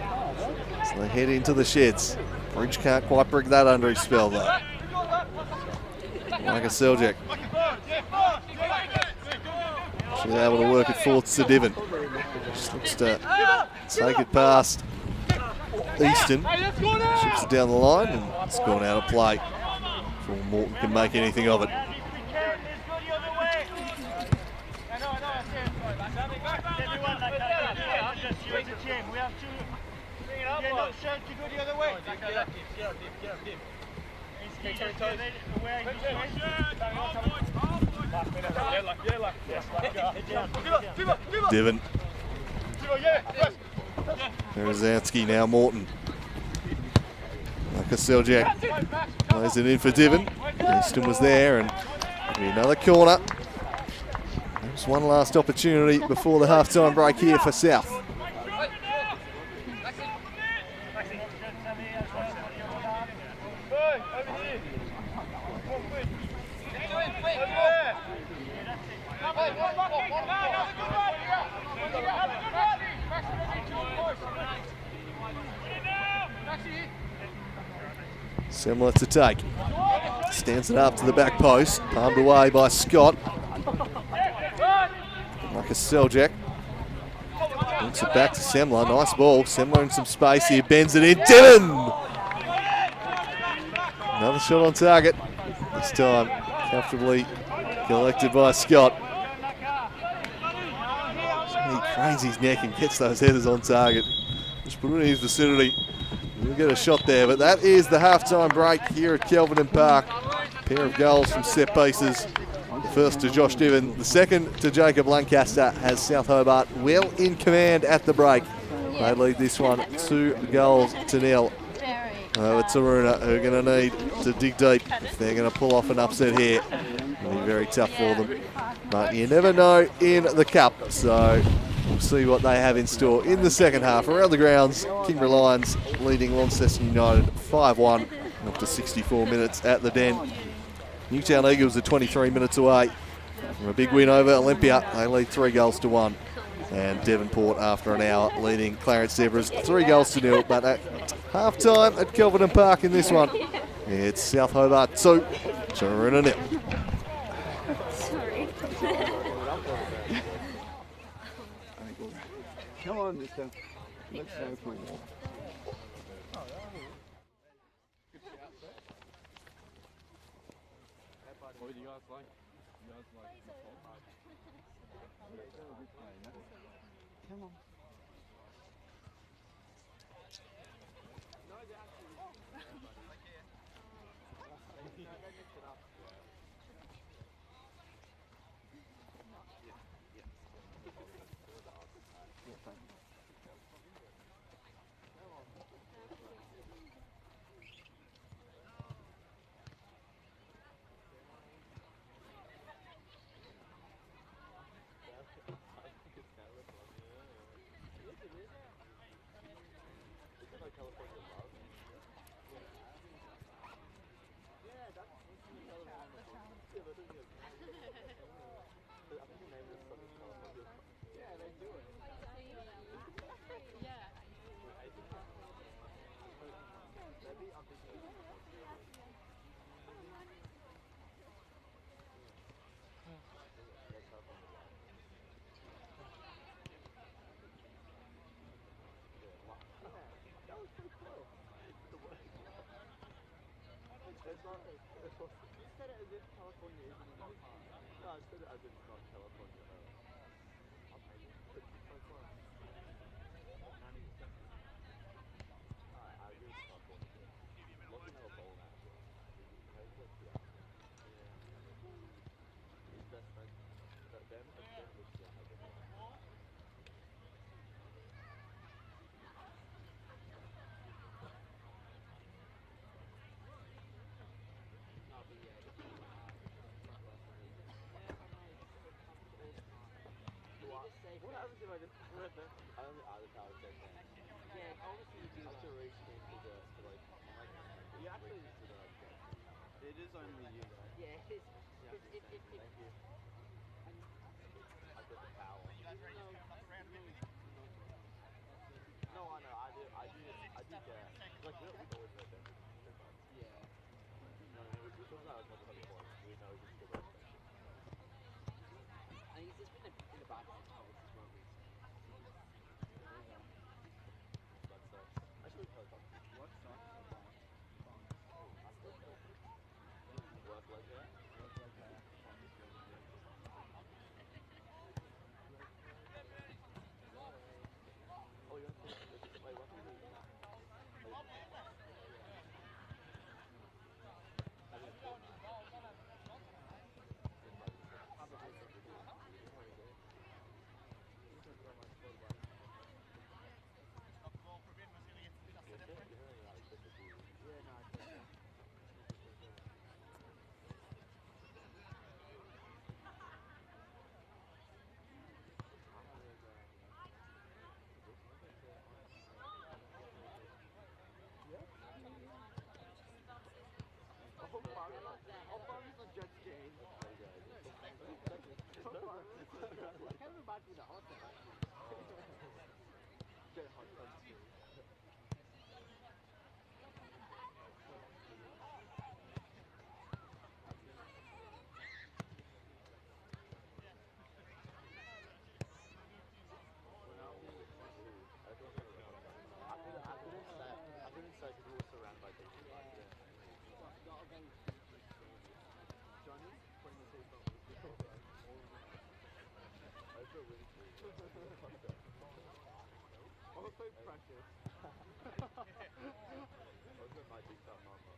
So they head into the sheds. Bridge can't quite break that under his spell though. Lakoseljac. She's able to work it forward to Diven. Just looks to take it past Easton. Ships it down the line and it's gone out of play. Before Morton can make anything of it. Diven. Berezanski, now Morton. Lakoseljac plays it in for Diven. Easton was there and another corner. There's one last opportunity before the half-time break here for South. Similar to take. Stands it up to the back post. Palmed away by Scott. Lakoseljac. Links it back to Semler. Nice ball. Semler in some space here. Bends it in. Diven! Another shot on target. This time comfortably collected by Scott. He cranes his neck and gets those headers on target. Just put it in his vicinity. We'll get a shot there, but that is the halftime break here at Kelvedon Park. Pair of goals from set pieces. The first to Josh Niven, the second to Jacob Lancaster, has South Hobart well in command at the break. They lead this one 2-0. It's Taroona who are going to need to dig deep if they're going to pull off an upset here. It'll be very tough for them. But you never know in the cup, so we'll see what they have in store in the second half. Around the grounds, Kingborough Lions leading Launceston United 5-1 after 64 minutes at the Den. Newtown Eagles are 23 minutes away from a big win over Olympia. They lead 3-1. And Devonport, after an hour, leading Clarence Zebras 3-0. But at half-time at Kelvedon Park in this one, it's South Hobart 2, Taroona 0. Sorry. Come on, Mister. Let's go for it. What do you guys like? You guys like come on. You said it as if California isn't in that part. No, I said it as if it's not California. I'll pay you. It's so close. 90%. Alright, I agree with California. Looking at a bowl now. His best friend. But them, it's them which they have it. What happens if I just flip it? I don't think either power said that. Yeah, obviously you do have to reach into the, like, you actually, it is only you though. Yeah, it is. Thank you. I got the power. No, I know, I do get, like, we've always heard them. Yeah. No, we talked about it before. We know it's the best. I think it's just been in the back of his house as well. Actually, what sucks about work like that? Work like that. Oh, you want to wait, what can you do now? Hobart is not jet skiing. Can't imagine the hot there. Jet hot ski. I couldn't say because we were surrounded by people. Johnny, putting the seatbelt. I feel really cool. Also precious. Also my big fat mama.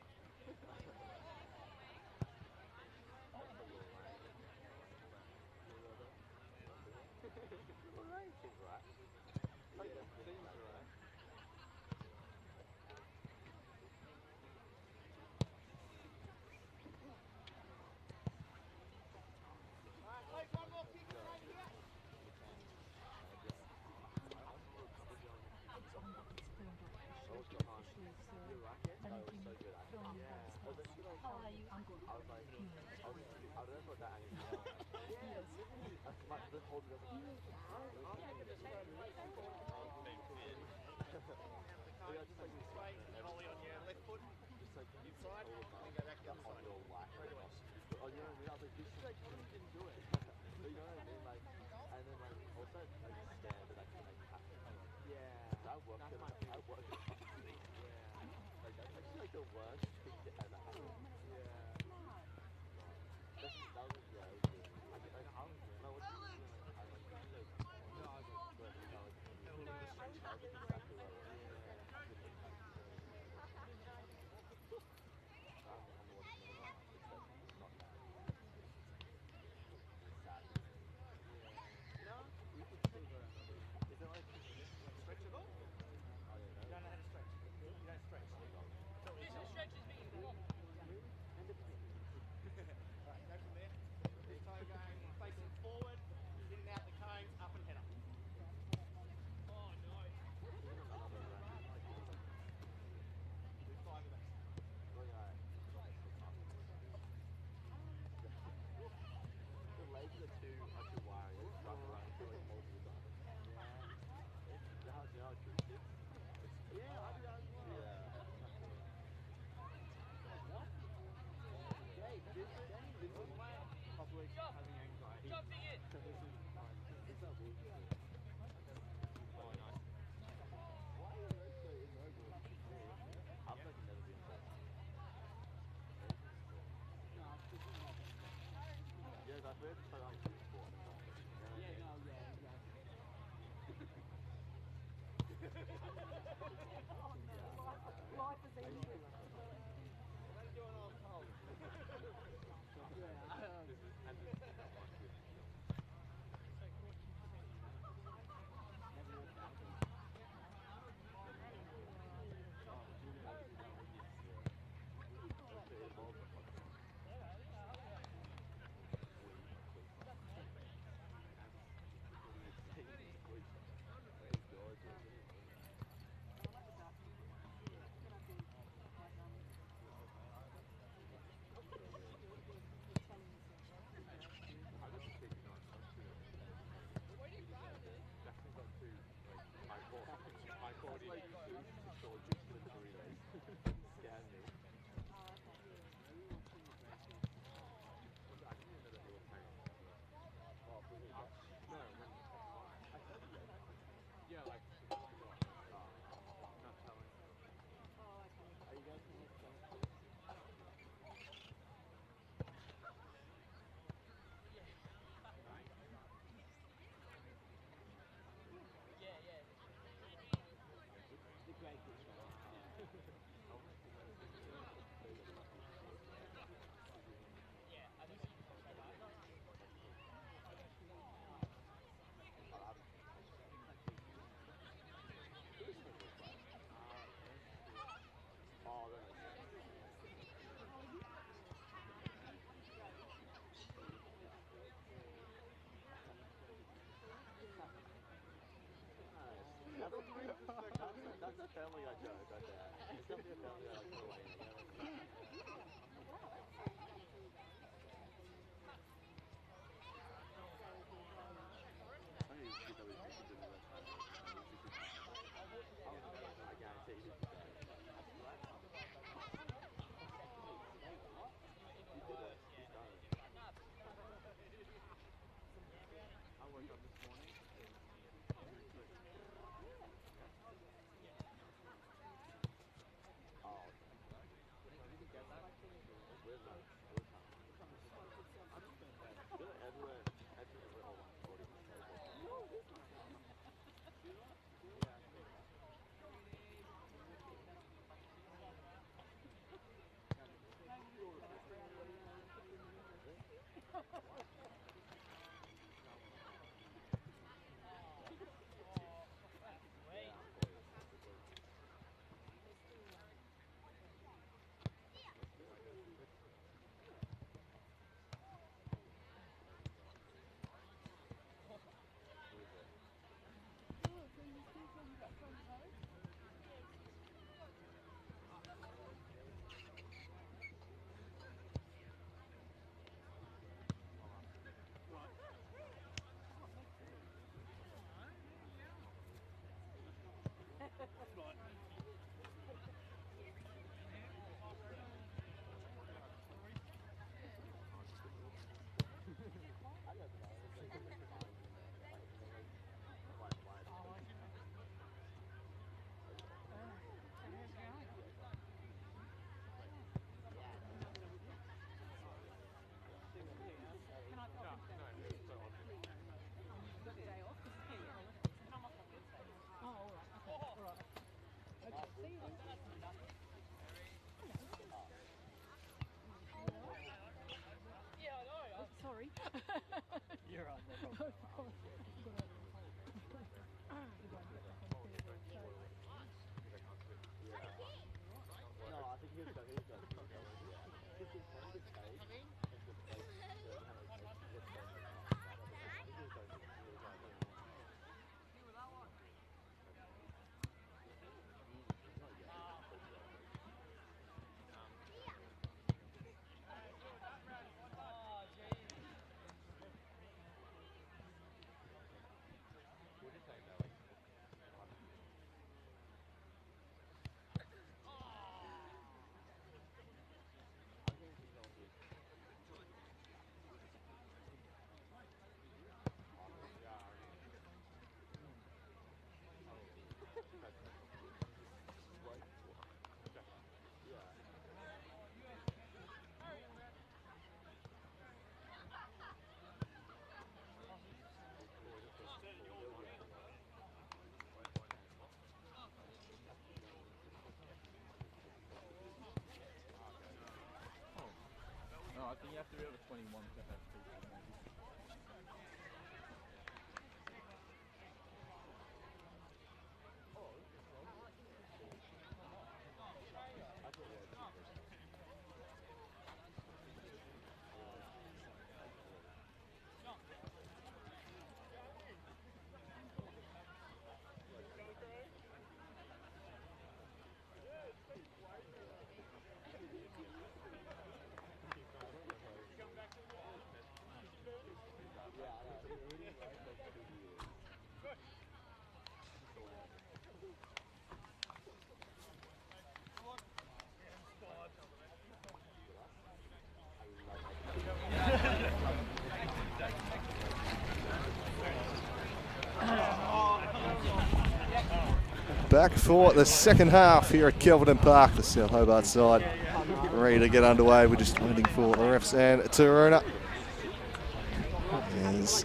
Like the whole doesn't. Yeah, just like this way, volley on your left foot, just like inside, and then go back the other side. Oh, you know what I mean? I was like, this is like, you didn't do it. You know what I mean? Like, and then like, also like stand and actually like tap it. Yeah. That worked. That worked. Yeah. Like that's actually like the worst thing to ever happen. Yeah. That was yeah. It was good. I was no, what's the like? I like no, I was good. No, like that was exactly what it was. That's a family I joke right there. It's definitely a family I like to relate to. I guarantee you did that. You did it. He's done it. I woke up this morning. Oh. You have to be over 21 to have people. Back for the second half here at Kelvedon Park, the South Hobart side. Ready to get underway. We're just waiting for the refs and Taroona. As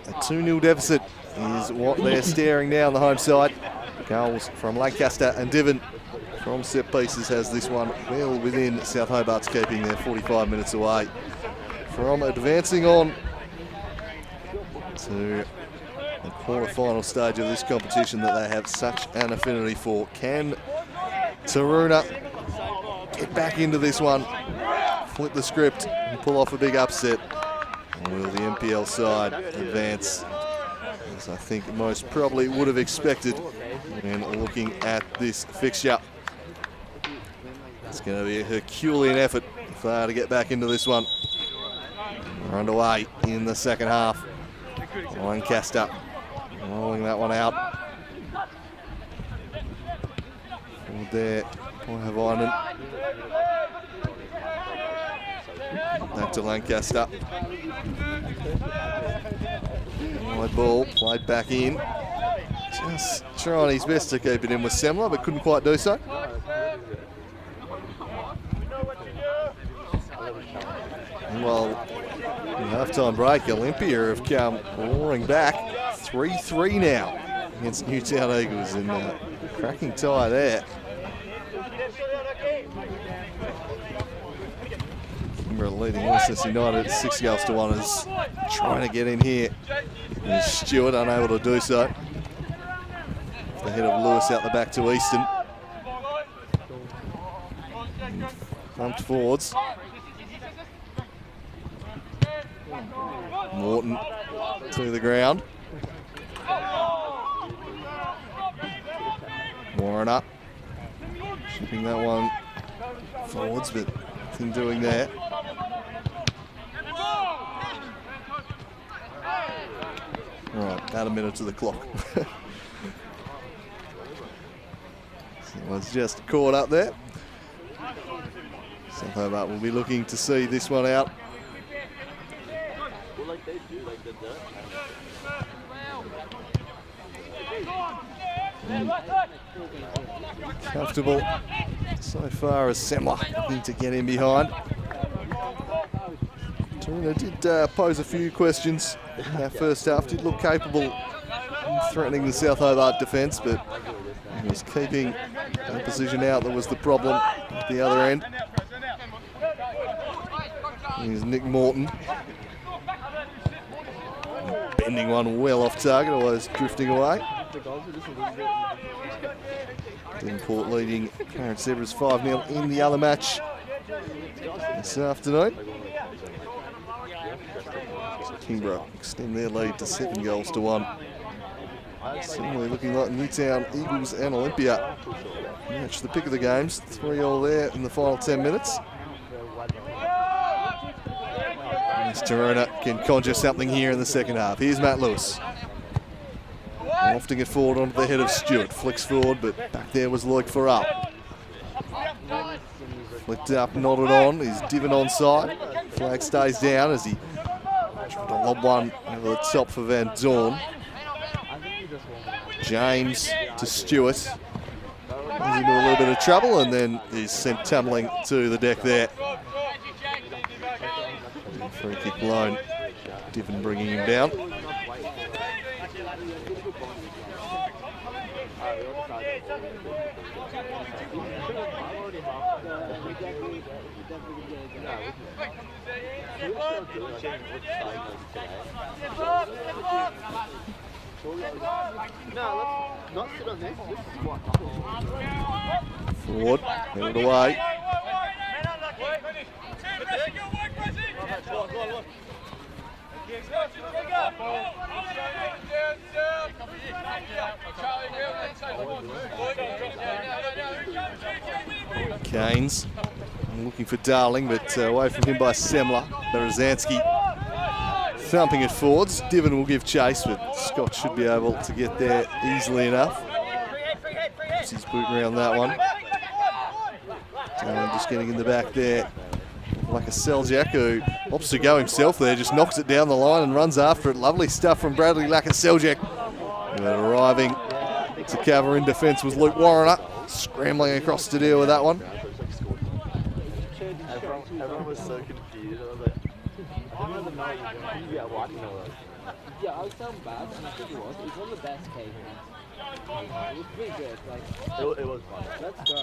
a 2-0 deficit is what they're staring down the home side. Goals from Lancaster and Divan from set pieces has this one well within South Hobart's keeping. They're 45 minutes away from advancing on to the quarter-final stage of this competition that they have such an affinity for. Can Taroona get back into this one, flip the script and pull off a big upset? Or will the MPL side advance, as I think most probably would have expected when looking at this fixture? It's going to be a Herculean effort if they are to get back into this one. We're underway in the second half. Lancaster rolling that one out. Forward there by Havainen. Back to Lancaster. Wide ball played back in. Just trying his best to keep it in with Semler, but couldn't quite do so. Well, in half-time break, Olympia have come roaring back. 3-3 now against Newtown Eagles, and cracking tie there. Remember leading Leicester United 6-1 is trying to get in here. And Stewart unable to do so. The head of Lewis out the back to Easton. Bumped forwards. Morton to the ground. Warner shipping that one forwards, but nothing doing there. Right, about a minute to the clock. Someone's just caught up there. South Hobart will be looking to see this one out. Comfortable so far as Semler looking to get in behind. Taroona did pose a few questions in that first half, did look capable of threatening the South Hobart defence, but he was keeping the position out that was the problem at the other end. Here's Nick Morton. Bending one well off target, always drifting away. Denport leading Clarence Zebras 5-0 in the other match this afternoon. Kingborough extend their lead to 7-1. Similarly looking like Newtown Eagles and Olympia match the pick of the games. 3-all there in the final 10 minutes. Taroona can conjure something here in the second half. Here's Matt Lewis. Lofting it forward onto the head of Stewart. Flicks forward, but back there was Loic Farrell. Flicked up, nodded on. Is Divan onside. Flag stays down as he tried to lob one over the top for Van Dorn. James to Stewart. He's into a little bit of trouble and then is sent tumbling to the deck there. Free kick blown. Divan bringing him down. No, let's not sit on this. This is what. Forward, held away. Keynes looking for Darling, but away from him by Semler. Berezanski thumping it forwards. Diven will give chase, but Scott should be able to get there easily enough. Puts his boot around that one. Darling just getting in the back there. Lakoseljac, who opts to go himself there, just knocks it down the line and runs after it. Lovely stuff from Bradley Lakoseljac. Arriving to cover in defence was Luke Warrener, scrambling across to deal with that one. Everyone was so confused. I was like, I didn't even know you were watching all that. Yeah, I was so bad, and I think it was. It was one of the best caves. It was pretty good. Like, it was fun. Let's go.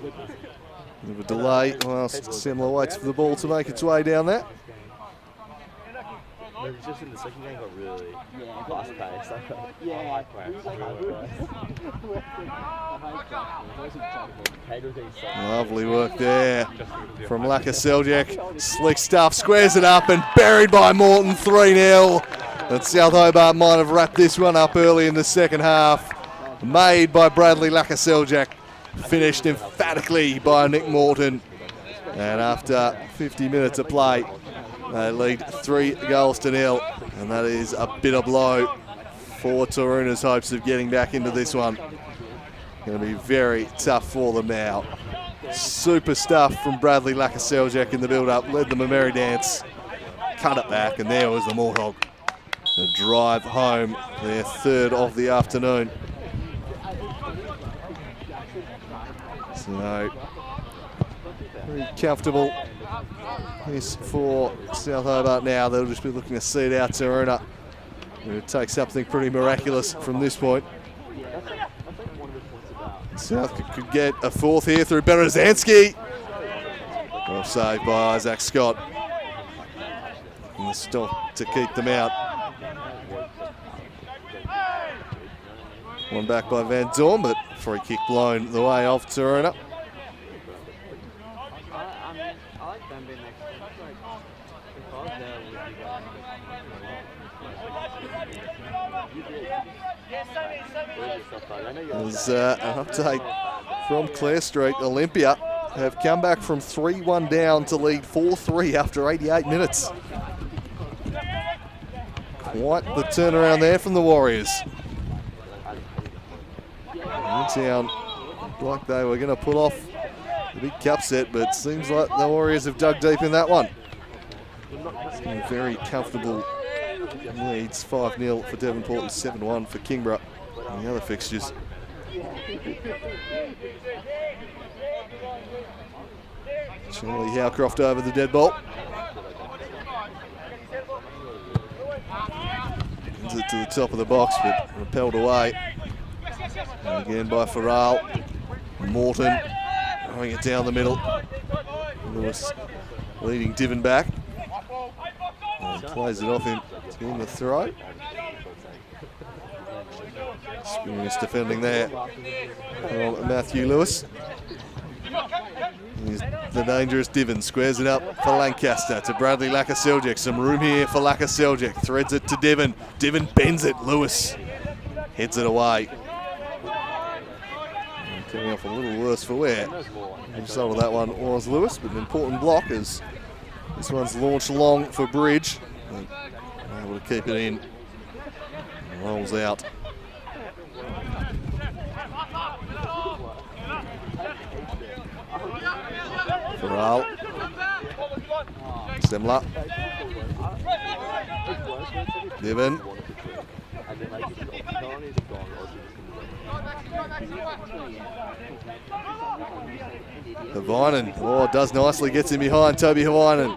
Bit of a delay whilst Semler waits for the ball to make its way down there. It was just in the second game got really fast paced. Yeah, lovely work there from Lakoseljac. Slick stuff, squares it up and buried by Morton, 3-0. And South Hobart might have wrapped this one up early in the second half. Made by Bradley Lakoseljac, finished emphatically by Nick Morton. And after 50 minutes of play, they lead 3-0, and that is a bitter blow for Taroona's hopes of getting back into this one. Going to be very tough for them now. Super stuff from Bradley Lakoseljac in the build-up, led them a merry dance, cut it back, and there was the Morthog. The drive home, their third of the afternoon. So, very comfortable. This for South Hobart now. They'll just be looking to see it out Taroona. It'll take something pretty miraculous from this point. South could get a fourth here through Berezanski. Well saved by Isaac Scott. And the stop to keep them out. One back by Van Dorn, but free kick blown the way of Taroona. There's an update from Clare Street. Olympia have come back from 3-1 down to lead 4-3 after 88 minutes. Quite the turnaround there from the Warriors. Newtown looked like they were going to pull off the big cup set, but it seems like the Warriors have dug deep in that one. Very comfortable leads, 5-0 for Devonport and 7-1 for Kingborough and the other fixtures. Charlie Howcroft over the dead ball. Brings it to the top of the box, but repelled away. And again by Farrell. Morton throwing it down the middle. Lewis leading Diven back. And plays it off him in the throw. Experienced defending there from Matthew Lewis. Here's the dangerous Diven, squares it up for Lancaster to Bradley Lakoseljac. Some room here for Lakoseljac, threads it to Diven. Diven bends it, Lewis heads it away. And coming off a little worse for wear. The result of that one was Lewis, but an important block as this one's launched long for Bridge. Able to keep it in. And rolls out. Farrell. Semler. Diven. Havainen, oh, does nicely, gets in behind Toby Havainen.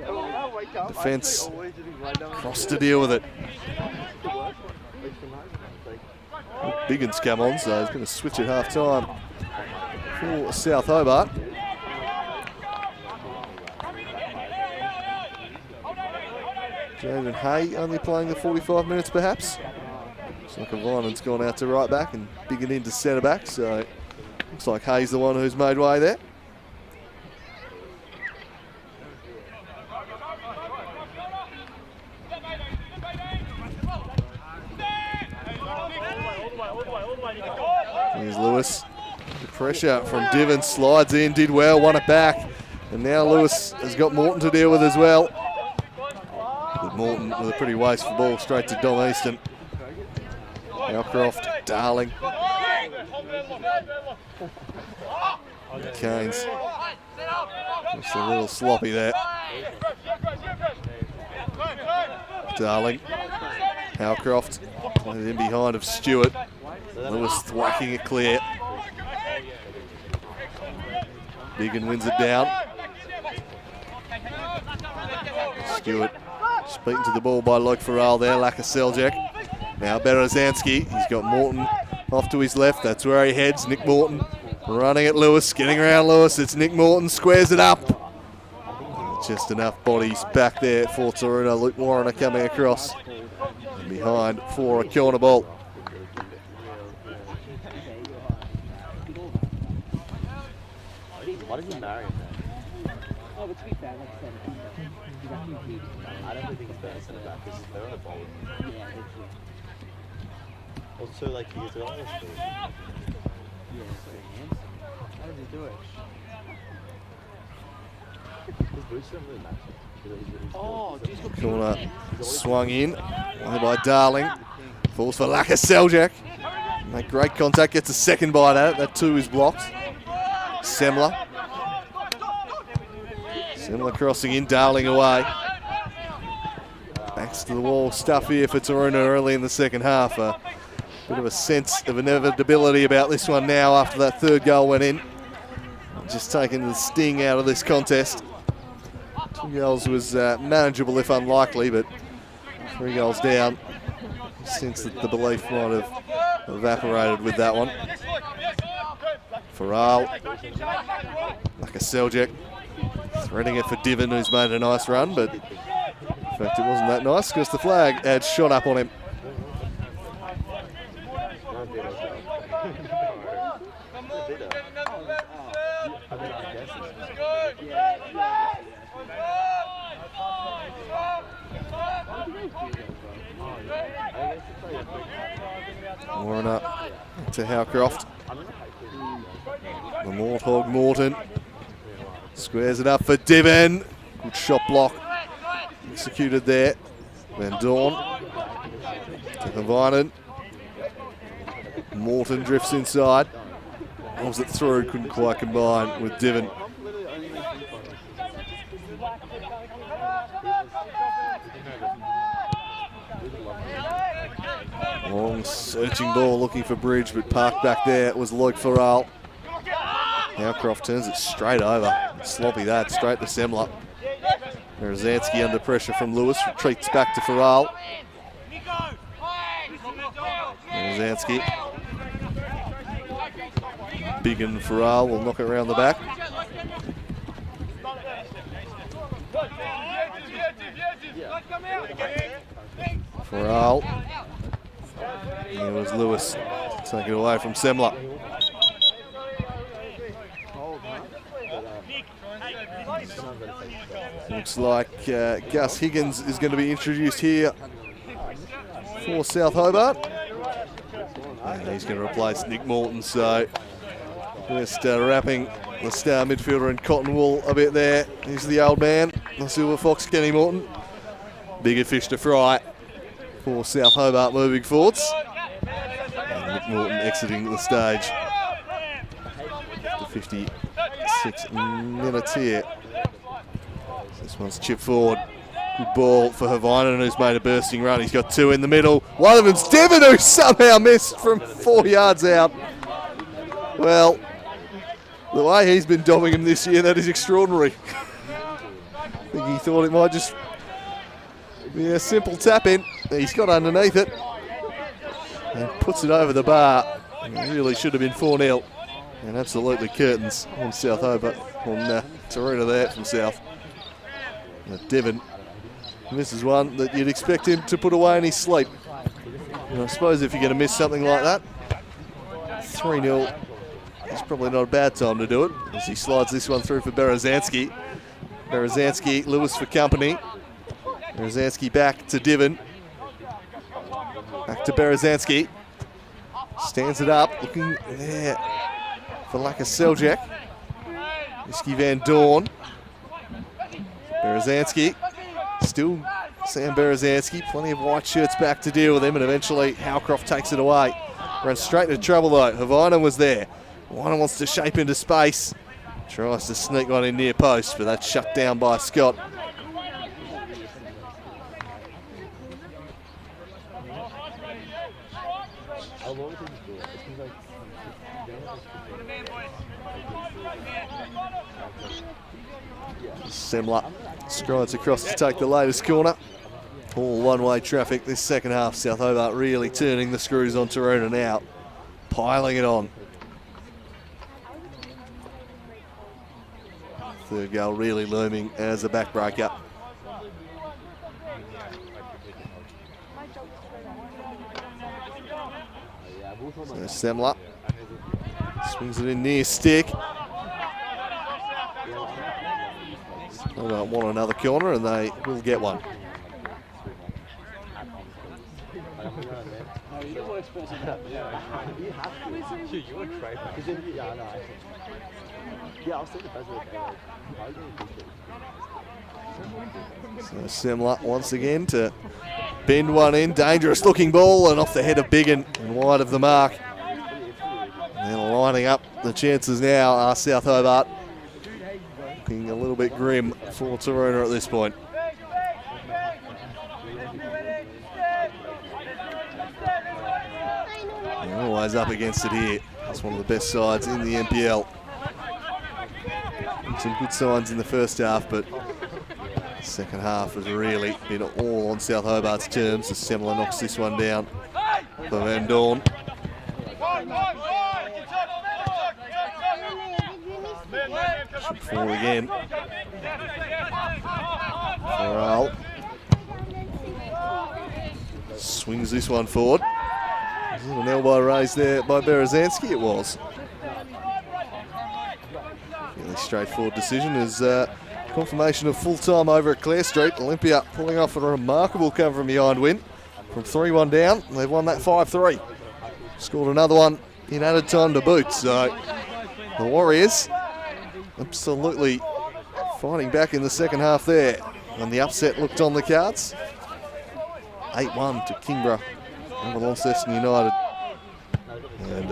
Defence cross to deal with it. Biggin's come on, so he's going to switch at half time for South Hobart. Jaden Hay only playing the 45 minutes perhaps. Looks like Vinan's gone out to right back and Biggin into centre back, so looks like Hay's the one who's made way there. Here's Lewis. The pressure from Diven slides in, did well, won it back. And now Lewis has got Morton to deal with as well. But Morton with a pretty wasteful ball straight to Dom Easton. Alcroft, Darling. Canes. Just a little sloppy there. Darling. Alcroft. Played in behind of Stewart. Lewis thwacking it clear. Biggin wins it down. Stewart speaking to the ball by Luke Farrell there. Lakoseljac. Now Berezanski. He's got Morton off to his left. That's where he heads. Nick Morton running at Lewis. Getting around Lewis. It's Nick Morton. Squares it up. Just enough bodies back there for Taroona. Luke Warner coming across. And behind for a corner ball. Why did he marry him then? Oh, but to be fair, like I said, he's actually deep. I don't think he's better centre back because he's better on the ball. Yeah, that's true. Also, like, he's got all this food. Yeah, so hands. How does he do it? His boots don't really match. Oh, geez, look. Corner swung in. Played by Darling. Falls for Lakoseljac. Make great contact, gets a second bite at it. That too is blocked. Semler. Semler crossing in, Darling away. Backs to the wall stuff here for Taroona early in the second half. A bit of a sense of inevitability about this one now after that third goal went in. Just taking the sting out of this contest. 2 goals was manageable if unlikely, but 3 goals down. Sense that the belief might have evaporated with that one. Farrell, Lakoseljac, threading it for Diven, who's made a nice run, but in fact it wasn't that nice because the flag had shot up on him. Warner to Howcroft. The Morthog Morton squares it up for Diven. Good shot block executed there. Van Dorn to Havinen. Morton drifts inside. Pulls it through, couldn't quite combine with Diven. Long searching ball looking for Bridge, but parked back there. It was Luke Farrell. Howcroft turns it straight over. Sloppy that, straight to Semler. Berezanski under pressure from Lewis, retreats back to Farrell. Berezanski. Biggin Farrell will knock it around the back. Farrell. Here was Lewis. Take it away from Semler. Looks like Gus Higgins is going to be introduced here for South Hobart. And he's going to replace Nick Morton, so just wrapping the star midfielder in cotton wool a bit there. He's the old man, the Silver Fox, Kenny Morton. Bigger fish to fry for South Hobart moving forwards. And Nick Morton exiting the stage after 56 minutes here. This one's chipped forward. Good ball for Havinen, who's made a bursting run. He's got 2 in the middle. One of them's Diven, who somehow missed from 4 yards out. Well, the way he's been domming him this year, that is extraordinary. I think he thought it might just be a simple tap in. He's got underneath it. and puts it over the bar. It really should have been 4-0. And absolutely curtains on South Hobart, on Taroona there from South. Devon, this is one that you'd expect him to put away in his sleep. And I suppose if you're going to miss something like that, 3-0 is probably not a bad time to do it, as he slides this one through for Berezanski. Berezanski, Lewis for company. Berezanski back to Devon. Back to Berezanski. Stands it up, looking there for Lakoseljac. Iski Van Dorn. Berezanski. Still Sam Berezanski. Plenty of white shirts back to deal with him, and eventually Howcroft takes it away. Ran straight into trouble though. Havana was there. Havana wants to shape into space. Tries to sneak one in near post, but that's shut down by Scott. Semler strides across to take the latest corner. All one-way traffic this second half. South Hobart really turning the screws on Taroona now. Piling it on. Third goal really looming as a backbreaker. So Semler swings it in near stick. They don't want another corner, and they will get one. So Semler once again to bend one in. Dangerous looking ball, and off the head of Biggin and wide of the mark. And lining up the chances now are South Hobart. Looking a little bit grim for Taroona at this point. They're always up against it here. It's one of the best sides in the NPL. Some good signs in the first half, but the second half has really been all on South Hobart's terms as Semler knocks this one down for Van Dorn. Shoot forward again. Farrell swings this one forward. There's a little elbow raised there by Berezanski, it was. Fairly straightforward decision as confirmation of full time over at Clare Street. Olympia pulling off a remarkable cover from behind win from 3-1 down. They've won that 5-3. Scored another one in added time to boot. So the Warriors absolutely fighting back in the second half there. And the upset looked on the cards. 8-1 to Kingborough over Launceston United. And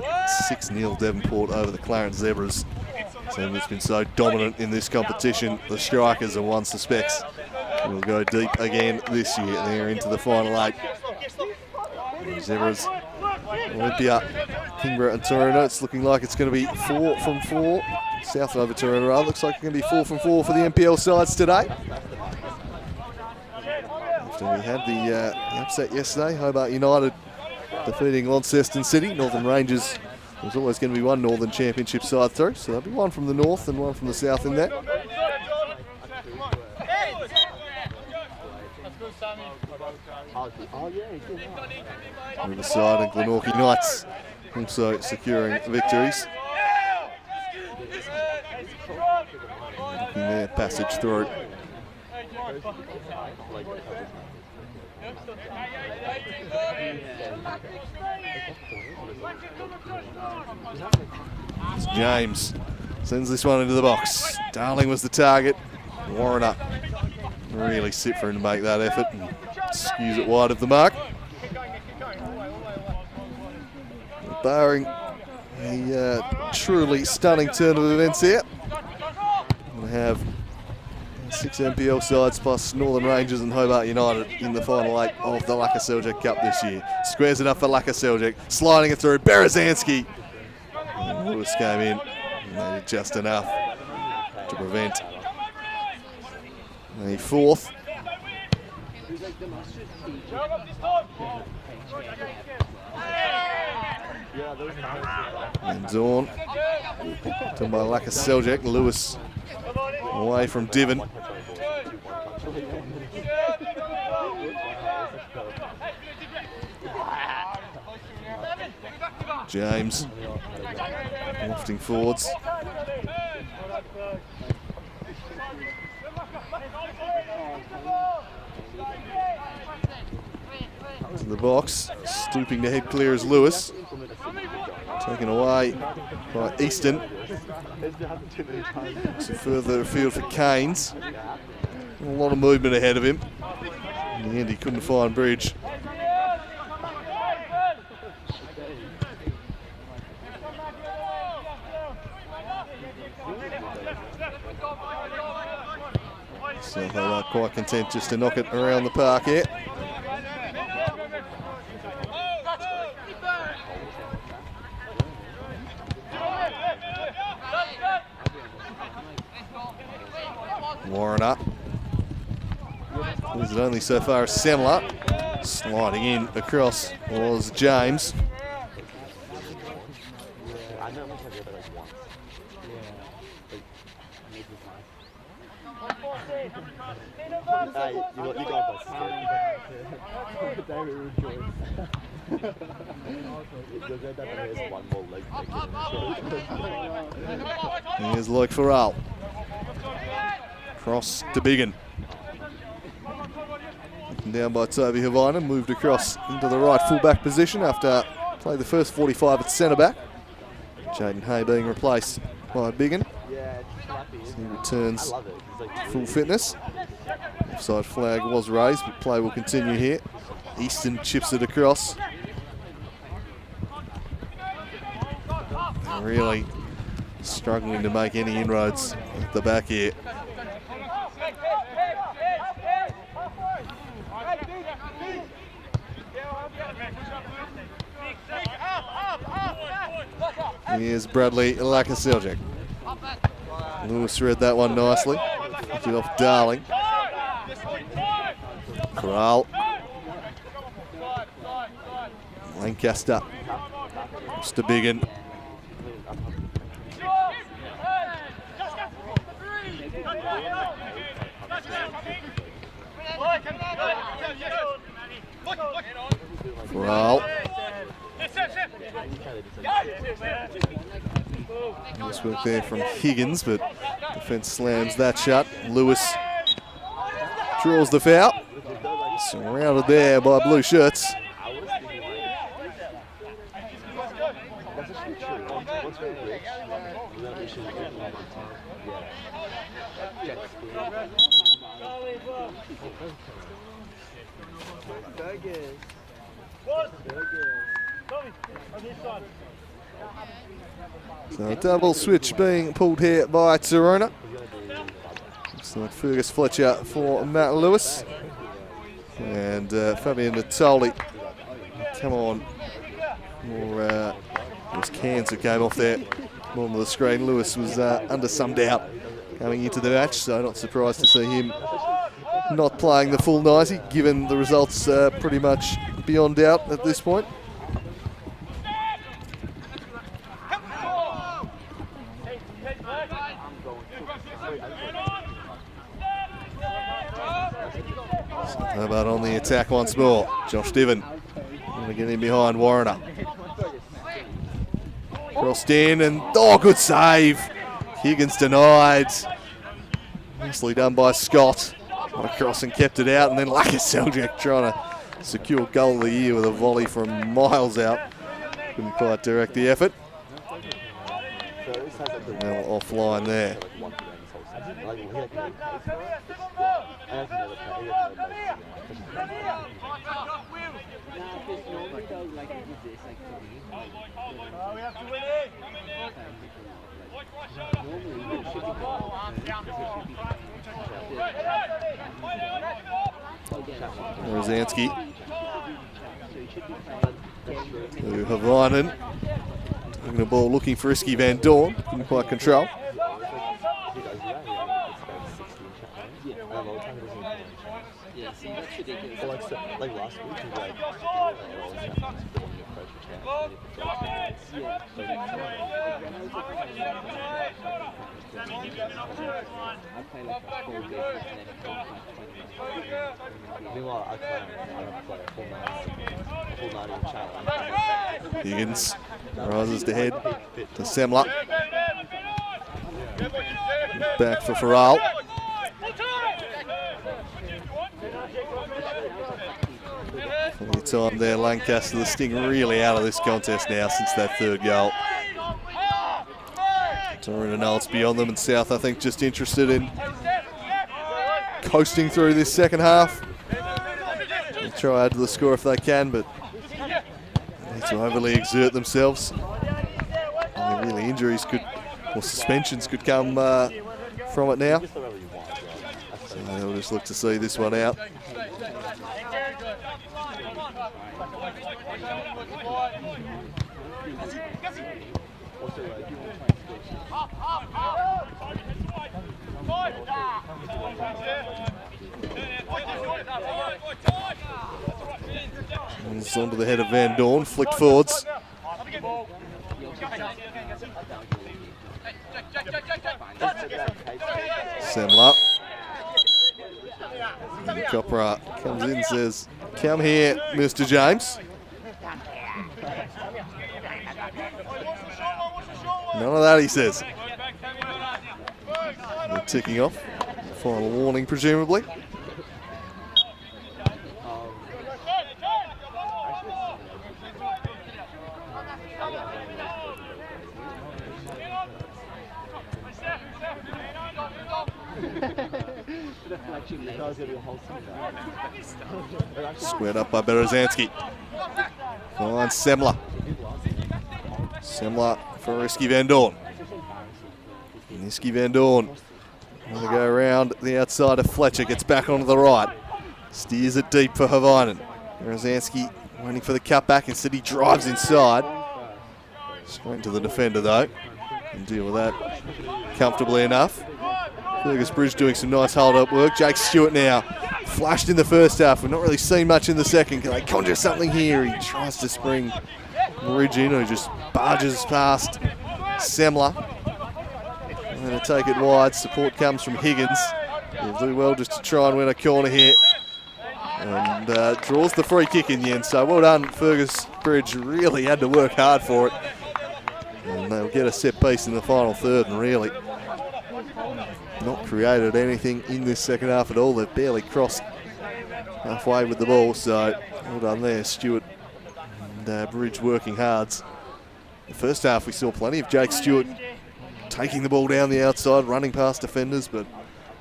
6-0 Devonport over the Clarence Zebras. Team that's been so dominant in this competition. The Strikers are one suspects. Will go deep again this year. They're into the final 8. Zebras, Olympia, Kingborough and Taroona. It's looking like it's going to be 4 from 4. South over Taroona rather. Looks like it's going to be 4 from 4 for the NPL sides today. After we had the upset yesterday, Hobart United defeating Launceston City. Northern Rangers, there's always going to be one Northern Championship side through, so there'll be one from the north and one from the south in there. Riverside and Glenorchy Knights also securing victories. Looking their passage through. James sends this one into the box. Darling was the target. Warrener really sit for him to make that effort and skews it wide of the mark. Barring a truly stunning turn of events here. We're going to have 6 NPL sides plus Northern Rangers and Hobart United in the final 8 of the Lakoseljac Cup this year. Squares it up for Lakoseljac, sliding it through. Berezanski. And Lewis came in and they did just enough to prevent a 4th. And Dawn. Done by Lakoseljac. Lewis away from Divin. James wafting forwards. To the box, stooping to head clear is Lewis. Taken away by Easton. So further afield for Canes. A lot of movement ahead of him. In the end, he couldn't find Bridge. So they are quite content just to knock it around the park here. Warner. Is it only so far as Semler. Sliding in across was James. Here's Loic Farrell. Cross to Biggin. Down by Toby Havina, moved across into the right fullback position after played the first 45 at centre back. Jaden Hay being replaced by Biggin. So he returns full fitness. Offside flag was raised, but play will continue here. Easton chips it across. Really struggling to make any inroads at the back here. Here's Bradley Lakoseljac. Lewis read that one nicely. Picked it off Darling. Corral. Lancaster. Mr. Biggin. Corral. Nice work there from Higgins, but defence slams that shut. Lewis draws the foul. Surrounded there by blue shirts. So a double switch being pulled here by Taroona. Looks like Fergus Fletcher for Matt Lewis. And Fabian Natoli come on. Or it was Cairns who came off there. Bottom of the screen. Lewis was under some doubt coming into the match, so not surprised to see him not playing the full 90, given the results pretty much beyond doubt at this point. Hobart on the attack once more. Josh Divin going to get in behind Warner. Crossed in and, oh, good save. Higgins denied. Nicely done by Scott. Got across and kept it out, and then Lakoseljac trying to secure goal of the year with a volley from miles out. Couldn't quite direct the effort. Well, offline there. Rosansky to Havinen. Taking the ball, looking for Risky Van Dorn. Couldn't quite control. Like last week, play like a full game and then meanwhile, I play a full 90 challenge. Higgins rises to head to Semler. Back for Farrell. Plenty of time there, Lancaster. The sting really out of this contest now since that third goal. Taroona know it's beyond them, and South, I think, just interested in coasting through this second half. They'll try to add to the score if they can, but they need to overly exert themselves. And really injuries could, or suspensions could come from it now. So they'll just look to see this one out. And it's onto the head of Van Dorn, flicked forwards. Semler. Copra comes in and says, "Come here, Mr. James." None of that, he says. They're ticking off. Final warning, presumably. Squared up by Berezanski. Finds Semler. Semler for Risky Van Dorn. Risky Van Dorn. Going to go around the outside of Fletcher. Gets back onto the right. Steers it deep for Havainen. Berezanski waiting for the cutback. Instead he drives inside. Straight into the defender though. Can deal with that comfortably enough. Fergus Bridge doing some nice hold-up work. Jake Stewart now flashed in the first half. We've not really seen much in the second. Can they conjure something here? He tries to spring Bridge in, who just barges past Semler. I'm going to take it wide. Support comes from Higgins. He'll do well just to try and win a corner here. And draws the free kick in the end. So well done, Fergus Bridge. Really had to work hard for it. And they'll get a set piece in the final third, and really not created anything in this second half at all. They've barely crossed halfway with the ball, so well done there, Stewart and Bridge working hard. The first half we saw plenty of Jake Stewart taking the ball down the outside, running past defenders, but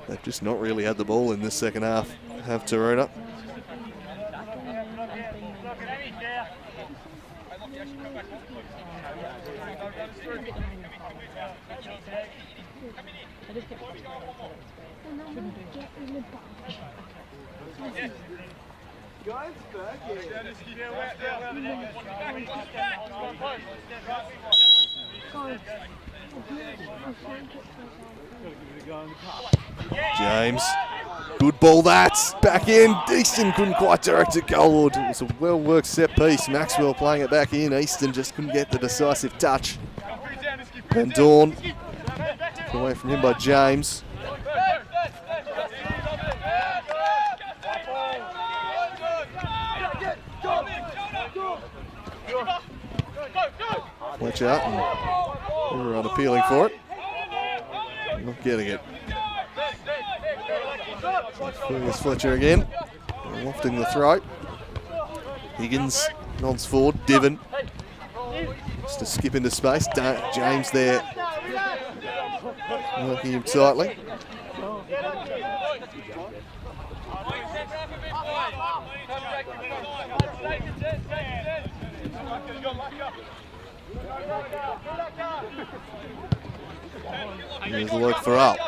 they've just not really had the ball in this second half, have Taroona. James, good ball that's back in. Easton couldn't quite direct it goalward. It was a well-worked set piece. Maxwell playing it back in. Easton just couldn't get the decisive touch. Van Dorn, taken away from him by James. Fletcher, and everyone appealing for it. Not getting it. Fergus Fletcher again, lofting the throat. Higgins nods forward, Divin. Just to skip into space. James there, working him tightly. Here's the look for up.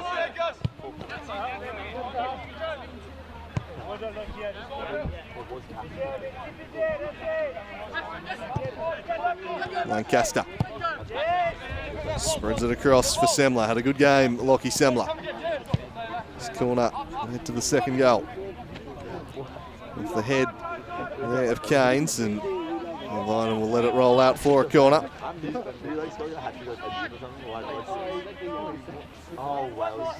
Lancaster spreads it across for Semler. Had a good game, Lockie Semler. This corner head to the second goal. With the head there of Keynes, and Linen will let it roll out for a corner. Oh, wow.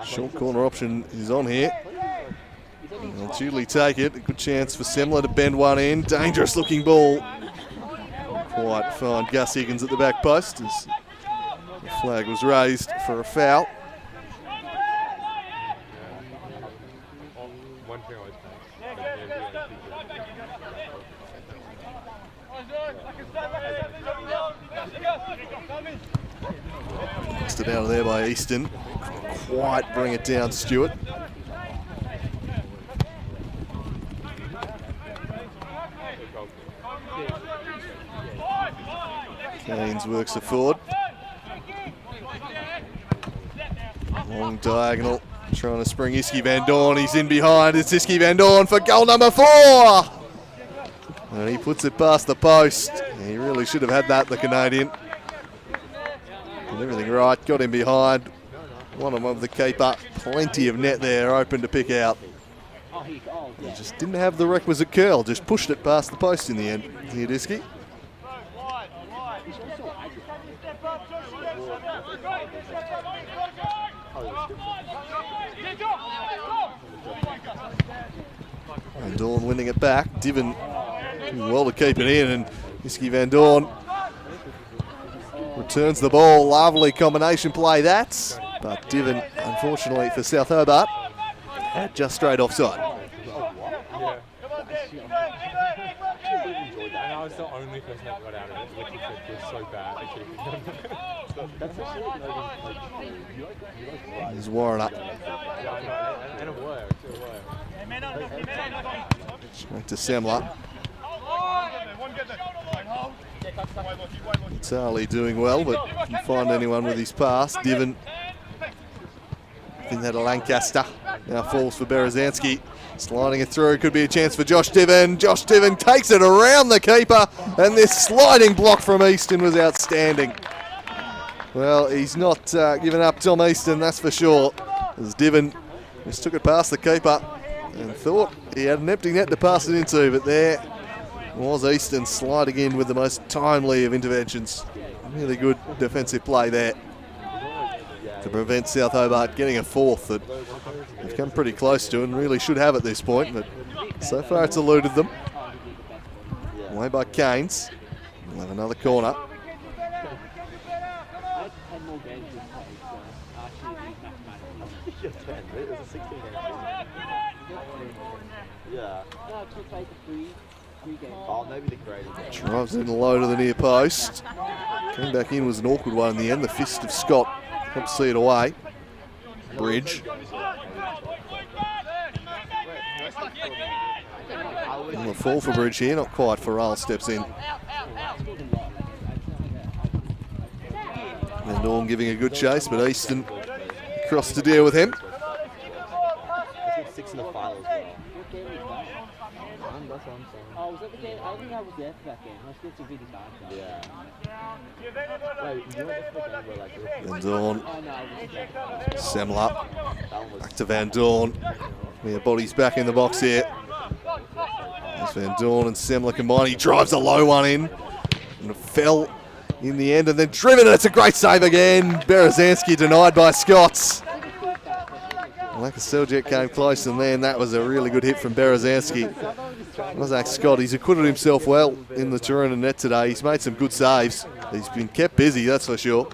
Short corner option is on here. They'll duly take it. A good chance for Semler to bend one in. Dangerous looking ball. Quite fine. Gus Higgins at the back post as the flag was raised for a foul. Passed it out of there by Easton. Couldn't quite bring it down, Stewart. Keynes works it forward. Long diagonal, trying to spring Iski Van Dorn. He's in behind. It's Iski Van Dorn for goal number 4. And he puts it past the post. He really should have had that, the Canadian. Did everything right, got him behind. One above the keeper. Plenty of net there, open to pick out. He just didn't have the requisite curl, just pushed it past the post in the end. Here, Iski. Van Dorn winning it back. Diven doing well to keep it in, and Iski Van Dorn returns the ball. Lovely combination play that, but Diven, unfortunately for South Hobart, had just straight offside. And I was the only person that got out of it, which was so bad. I should have done. Here's Warren up. And it worked. Straight to Semler. Charlie doing well, but can find anyone with his pass. Diven. I think that a Lancaster. Now falls for Berezanski. Sliding it through, could be a chance for Josh Diven. Josh Diven takes it around the keeper, and this sliding block from Easton was outstanding. Well, he's not giving up Tom Easton, that's for sure, as Diven just took it past the keeper and thought he had an empty net to pass it into, but there was Easton sliding in with the most timely of interventions. Really good defensive play there to prevent South Hobart getting a fourth that they've come pretty close to and really should have at this point, but so far it's eluded them. Away by Keynes. We'll have another corner. Drives in low to the near post. Came back in, was an awkward one in the end. The fist of Scott helped see it away. Bridge. And the fall for Bridge here, not quite. Farrell steps in. Van Dorn giving a good chase, but Easton across to deal with him. Oh, was that the game? I don't think I was there for that game. I was supposed to be the bad guy. Yeah. Wait, you weren't there for the game where like... Van Dorn. Oh, no, I was Semler. Back to Van Dorn. Yeah, bodies back in the box here. There's Van Dorn and Semler combined. He drives a low one in. And it fell in the end and then driven. And it's a great save again. Berezanski denied by Scots. Lakoseljac came close, and then that was a really good hit from Berezanski. Zach Scott, he's acquitted himself well in the Taroona net today. He's made some good saves. He's been kept busy, that's for sure.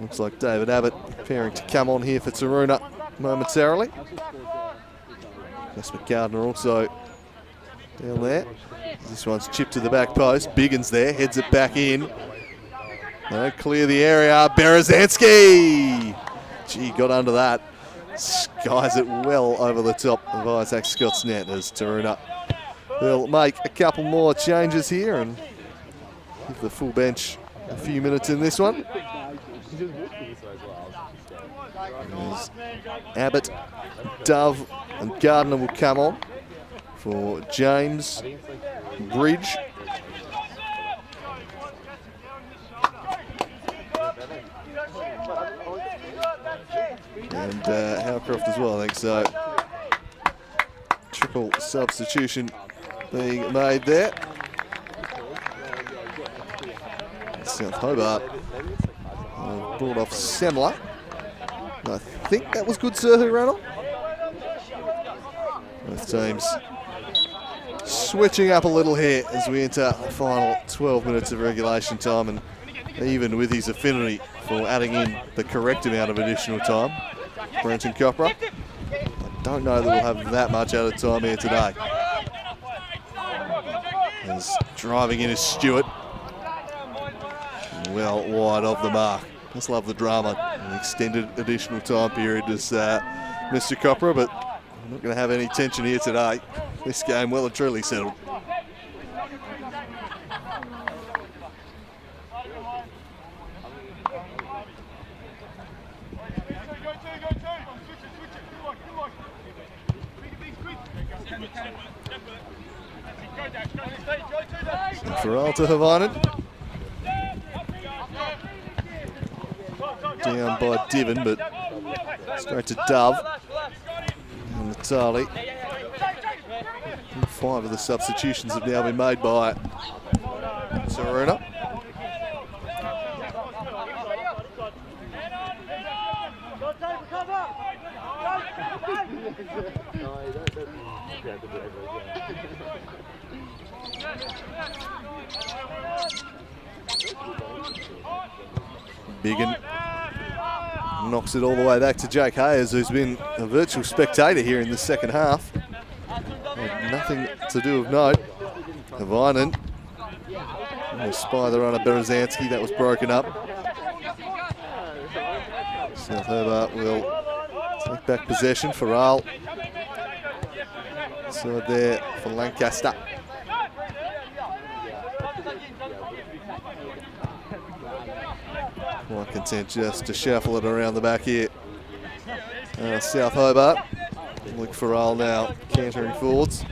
Looks like David Abbott preparing to come on here for Taroona momentarily. Jasper Gardner also down there. This one's chipped to the back post. Biggins there, heads it back in. No, clear the area. Berezanski! Gee, got under that. Skies it well over the top of Isaac Scott's net as Taroona will make a couple more changes here and give the full bench a few minutes in this one. As Abbott, Dove and Gardner will come on for James, Bridge. And Howcroft as well, I think so. Triple substitution being made there. South Hobart brought off Semler. I think that was good, sir, who ran on. Both teams switching up a little here as we enter the final 12 minutes of regulation time, and even with his affinity for adding in the correct amount of additional time, Brenton Copra, I don't know that we'll have that much added time here today. As driving in is Stewart. Well wide of the mark. Just love the drama. An extended additional time period as Mr. Copra, but I'm not going to have any tension here today. This game well and truly settled. Farrell to Havainen. Down by Divin, but straight to Dove. And Natali. 5 of the substitutions have now been made by Taroona. Biggin knocks it all the way back to Jake Hayes, who's been a virtual spectator here in the second half. Had nothing to do of note. Havainen will spy the runner Berezanski. That was broken up. South Hobart will take back possession. Farrell side there for Lancaster. Quite content just to shuffle it around the back here. South Hobart. Luke Farrell now cantering forwards.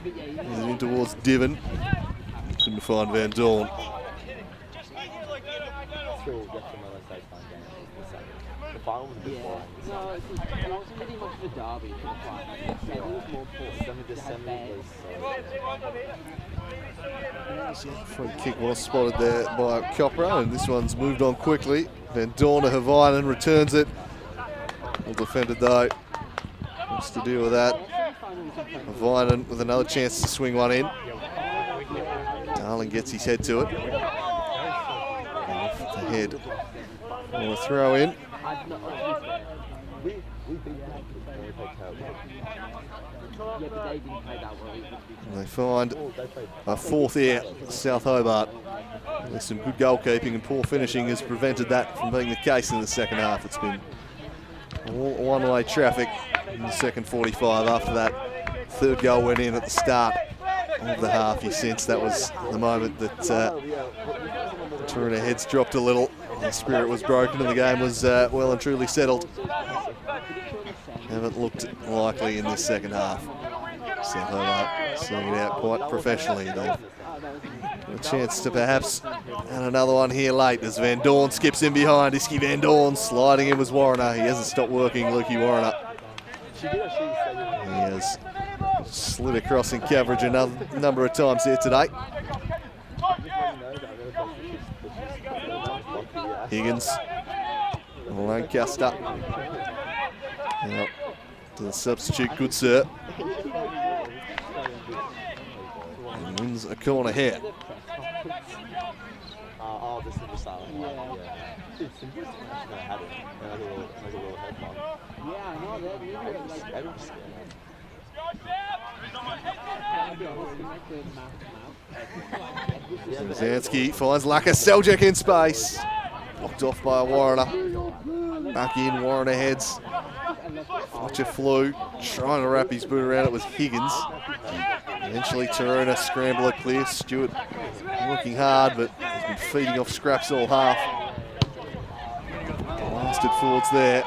He's in towards Divin. Couldn't find Van Dorn. Free kick was spotted there by Copra, and this one's moved on quickly. Van Dorn to Havainen returns it. Well defended though. Wants to deal with that. Havainen with another chance to swing one in. Darling gets his head to it. Off the head. For a throw in. And they find a fourth here, South Hobart. There's some good goalkeeping and poor finishing has prevented that from being the case in the second half. It's been all one-way traffic in the second 45 after that third goal went in at the start of the half. You sense that was the moment that Taroona heads dropped a little. The spirit was broken and the game was well and truly settled. Haven't looked likely in this second half. South Hobart seeing it out quite professionally. They've got a chance to perhaps add another one here late as Van Dorn skips in behind. Iski Van Dorn sliding in was Warriner. He hasn't stopped working, Lukey Warriner. He has slid across in coverage a number of times here today. Higgins, Lancaster. Now, to the substitute, good sir. And wins a corner here. Oh, this is the style. Yeah. It's simple. I had it. Like a little head bump. Yeah, I know that. I don't scare. Zansky finds Lakoseljac in space. Blocked off by Warriner. Back in, Warriner heads. Fletcher flew, trying to wrap his boot around it with Higgins. Eventually Taroona scramble it clear. Stewart working hard, but he's been feeding off scraps all half. Blasted forwards there.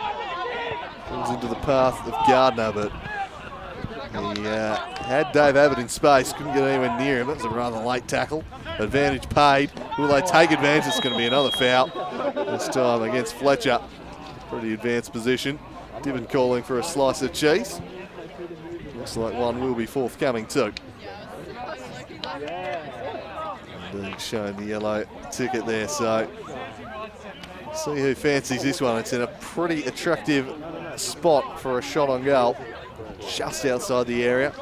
Falls into the path of Gardner, but he had Dave Abbott in space, couldn't get anywhere near him. That was a rather late tackle. Advantage paid. Will they take advantage? It's going to be another foul. This time against Fletcher. Pretty advanced position. Divin calling for a slice of cheese. Looks like one will be forthcoming too. And showing the yellow ticket there, so see who fancies this one. It's in a pretty attractive spot for a shot on goal, just outside the area.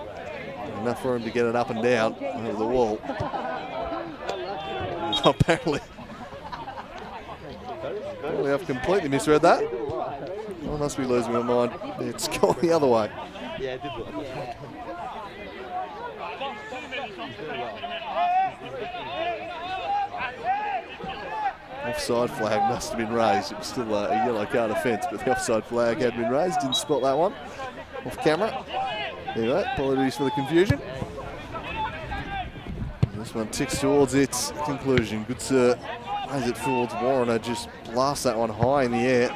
Enough room to get it up and down over the wall. Apparently I've completely misread that. I must be losing my mind. It's gone the other way. Yeah, it did look. Offside flag must have been raised. It was still a yellow card offence, but the offside flag had been raised. Didn't spot that one off camera. Anyway, apologies for the confusion. This one ticks towards its conclusion. Good sir lays it towards Warner, just blasts that one high in the air.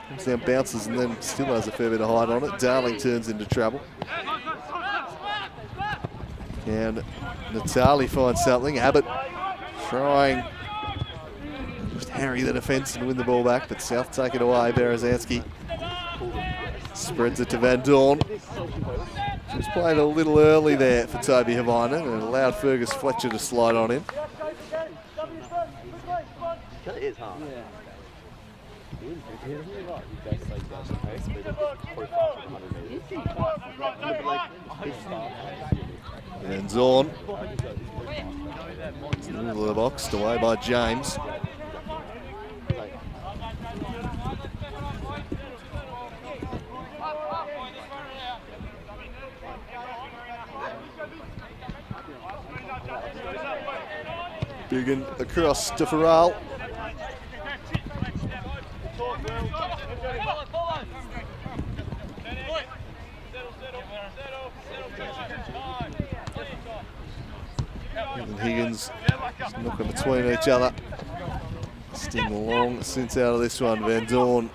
Comes down, bounces, and then still has a fair bit of height on it. Darling turns into trouble. And Natali finds something. Abbott trying just harry the defence and win the ball back, but South take it away. Berezanski spreads it to Van Dorn. Just played a little early there for Toby Havainen and allowed Fergus Fletcher to slide on in. It is, huh? Yeah. And Zorn. In the middle of the box, away by James. Biggin across to Farrell. And Higgins knocking between each other. Sting long since out of this one. Van Dorn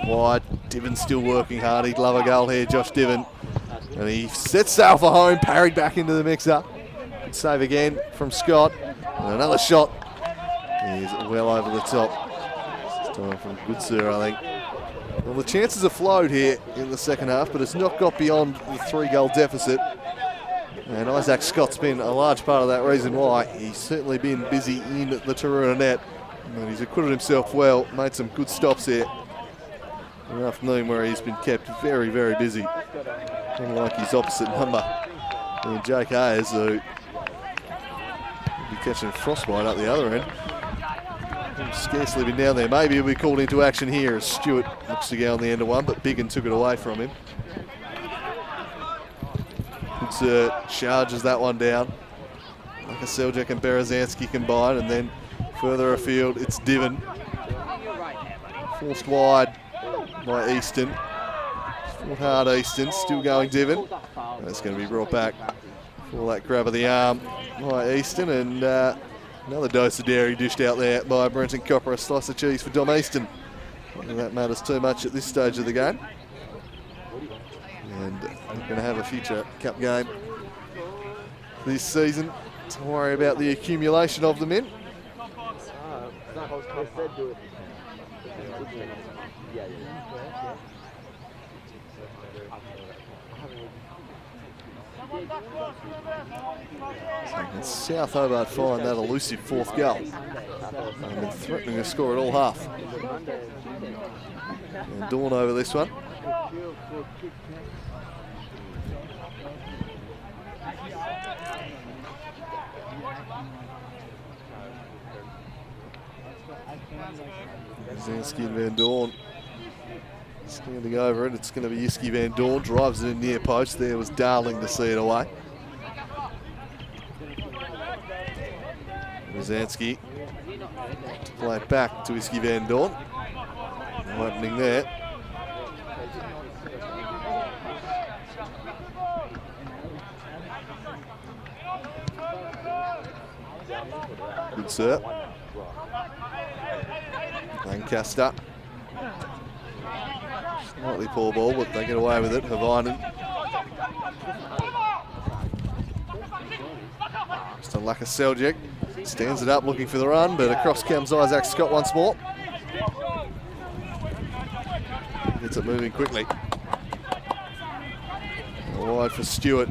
wide. Divin still working hard. He'd love a goal here, Josh Divin. And he sets sail for home, parried back into the mixer. Good save again from Scott. And another shot. He's well over the top. This time from Goodsir, I think. Well, the chances have flowed here in the second half, but it's not got beyond the 3-goal deficit. And Isaac Scott's been a large part of that reason why. He's certainly been busy in the Taroona net. And he's acquitted himself well, made some good stops here. An afternoon where he's been kept very, very busy. Unlike his opposite number, and Jake Ayers, who will be catching frostbite up the other end. He'll scarcely been down there. Maybe he'll be called into action here as Stewart looks to go on the end of one, but Biggin took it away from him. Charges that one down. Lakoseljac and Berezanski combine, and then further afield, it's Divin. Forced wide by Easton. Fought hard Easton, still going Divin. That's going to be brought back for that grab of the arm by Easton, and another dose of dairy dished out there by Brenton Copper. A slice of cheese for Dom Easton. I don't think that matters too much at this stage of the game. And we're going to have a future cup game this season to worry about the accumulation of them in. And South Hobart find that elusive fourth goal. They've been threatening to score it all half. And Dawn over this one. Zanski and Van Dorn standing over it. It's going to be Yiski Van Dorn, drives it in near post. There was Darling to see it away. Zanski to play it back to Yiski Van Dorn. No opening there. Good set. Lancaster. Slightly poor ball, but they get away with it. Havainen. Just a Lakoseljac. Stands it up looking for the run, but across comes Isaac Scott once more. Gets it moving quickly. Wide for Stewart.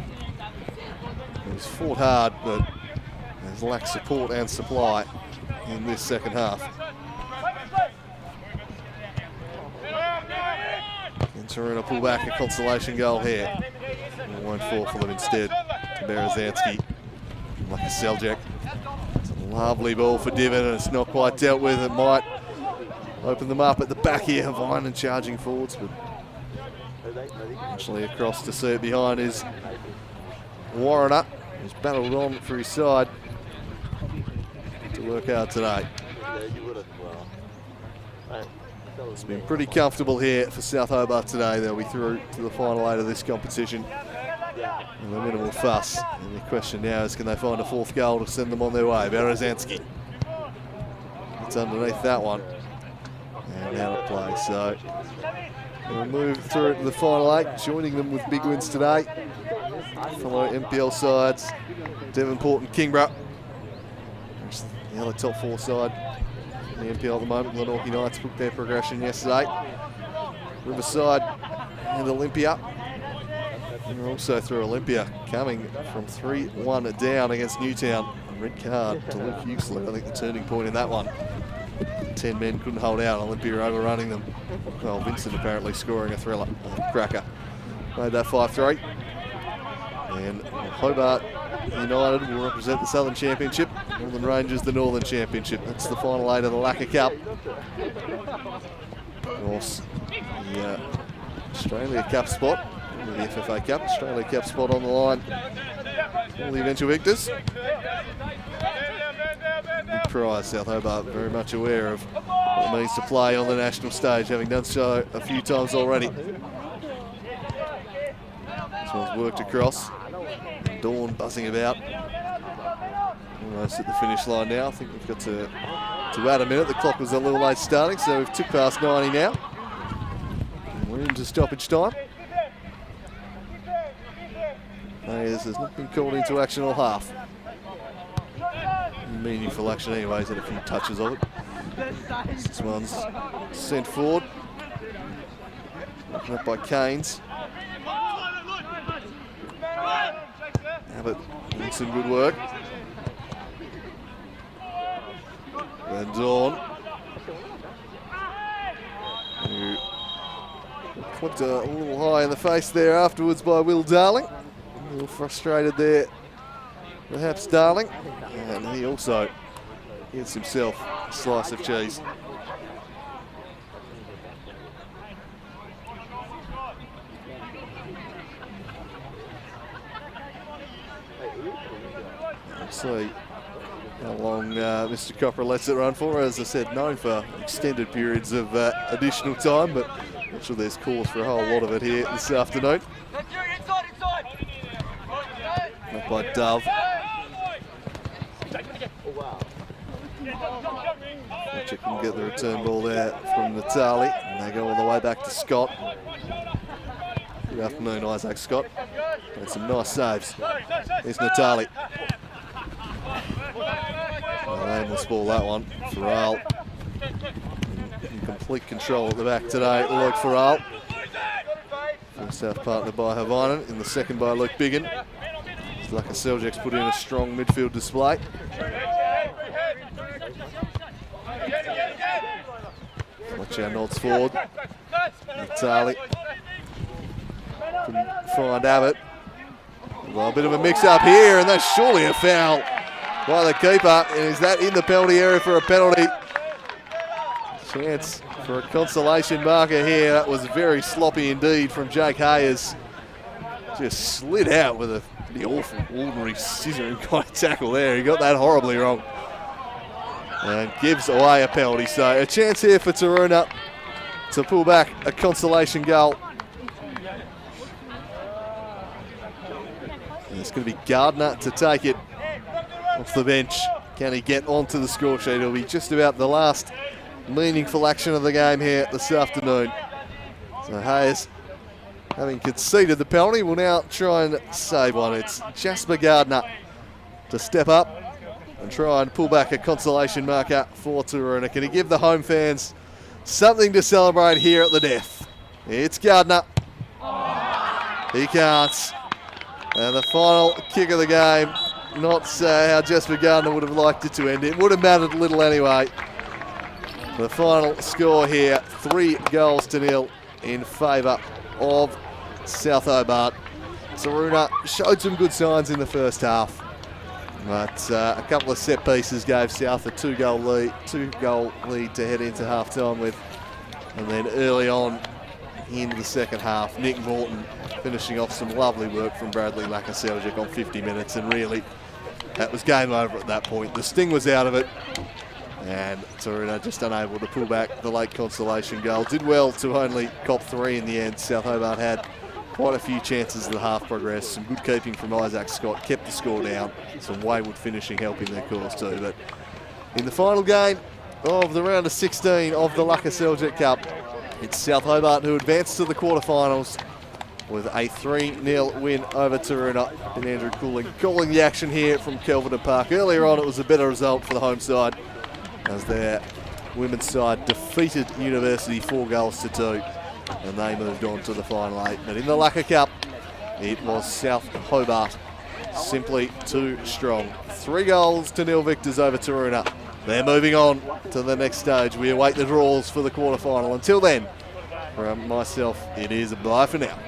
He's fought hard, but has lacked support and supply in this second half. And Taroona pull back, a consolation goal here. It won't fall for them instead. To Berezanski. Lakoseljac. It's a lovely ball for Divin, and it's not quite dealt with. It might open them up at the back here. Vinen charging forwards, but actually across to see it behind is Warrener. He's battled on for his side to work out today. It's been pretty comfortable here for South Hobart today. They'll be through to the final 8 of this competition. And a minimal fuss. And the question now is, can they find a 4th goal to send them on their way? Berezanski. It's underneath that one. And out of play. So we'll move through to the final 8, joining them with big wins today. Fellow MPL sides, Devonport and Kingborough. The other top 4 side in the MPL at the moment. Glenorchy Knights booked their progression yesterday. Riverside and Olympia. And we're also through Olympia, coming from 3-1 down against Newtown. Red card to Luke Huxley, I think the turning point in that one. 10 men couldn't hold out, Olympia overrunning them. Well, Vincent apparently scoring a thriller, a cracker. Made that 5-3. And Hobart United will represent the Southern Championship, Northern Rangers the Northern Championship. That's the final 8 of the Lacquer Cup. Of course, the Australia Cup spot, the FFA Cup, Australia Cup spot on the line for the eventual victors. Big prize, South Hobart very much aware of what it means to play on the national stage, having done so a few times already. This one's worked across. Dawn buzzing about. Almost at the finish line now. I think we've got to add a minute. The clock was a little late starting, so we've ticked past 90 now. And we're into stoppage time. Hayes has not been called into action all half. Meaningful action anyways, had a few touches of it. This one's sent forward. Broken up by Keynes. Abbott doing some good work. And Dawn, who clipped a little high in the face there afterwards by Will Darling. A little frustrated there, perhaps Darling. And he also gets himself a slice of cheese. Let's see how long Mr. Copper lets it run for. As I said, known for extended periods of additional time, but I'm not sure there's cause for a whole lot of it here this afternoon. Up by Dove. Fletcher can get the return ball there from Natali, and they go all the way back to Scott. Good afternoon, Isaac Scott. Made some nice saves. Here's Natali. Aimless ball, that one. Farrell in complete control at the back today. Luke Farrell. First half partnered by Havinen, in the second by Luke Biggin. Lakoseljac's put in a strong midfield display. Fletcher nods forward. Natali couldn't find Abbott. Well, a bit of a mix-up here, and that's surely a foul by the keeper. And is that in the penalty area for a penalty? Chance for a consolation marker here. That was very sloppy indeed from Jake Hayes. Just slid out with a pretty awful, ordinary scissoring kind of tackle there. He got that horribly wrong. And gives away a penalty. So a chance here for Taroona to pull back a consolation goal. And it's going to be Gardner to take it off the bench. Can he get onto the score sheet? It'll be just about the last meaningful action of the game here this afternoon. So Hayes, having conceded the penalty, will now try and save one. It's Jasper Gardner to step up and try and pull back a consolation marker for Taroona. Can he give the home fans something to celebrate here at the death? It's Gardner. He can't. And the final kick of the game, not how Jasper Gardner would have liked it to end. It would have mattered little anyway. The final score here, 3-0 in favour of South Hobart. Taroona showed some good signs in the first half, but a couple of set pieces gave South a 2-goal lead to head into half time with. And then early on in the second half, Nick Morton finishing off some lovely work from Bradley Lakoseljac on 50 minutes, and really that was game over at that point. The sting was out of it, and Taroona just unable to pull back the late consolation goal. Did well to only cop 3 in the end. South Hobart had quite a few chances as the half progressed. Some good keeping from Isaac Scott kept the score down. Some wayward finishing helping their cause too. But in the final game of the round of 16 of the Lakoseljac Cup, it's South Hobart who advanced to the quarterfinals with a 3-0 win over Taroona. And Andrew Cooling calling the action here from Kelvedon Park. Earlier on, it was a better result for the home side as their women's side defeated University 4-2, and they moved on to the final 8. But in the Laka Cup, it was South Hobart simply too strong. 3-0 victors over Taroona. They're moving on to the next stage. We await the draws for the quarterfinal. Until then, from myself, it is a bye for now.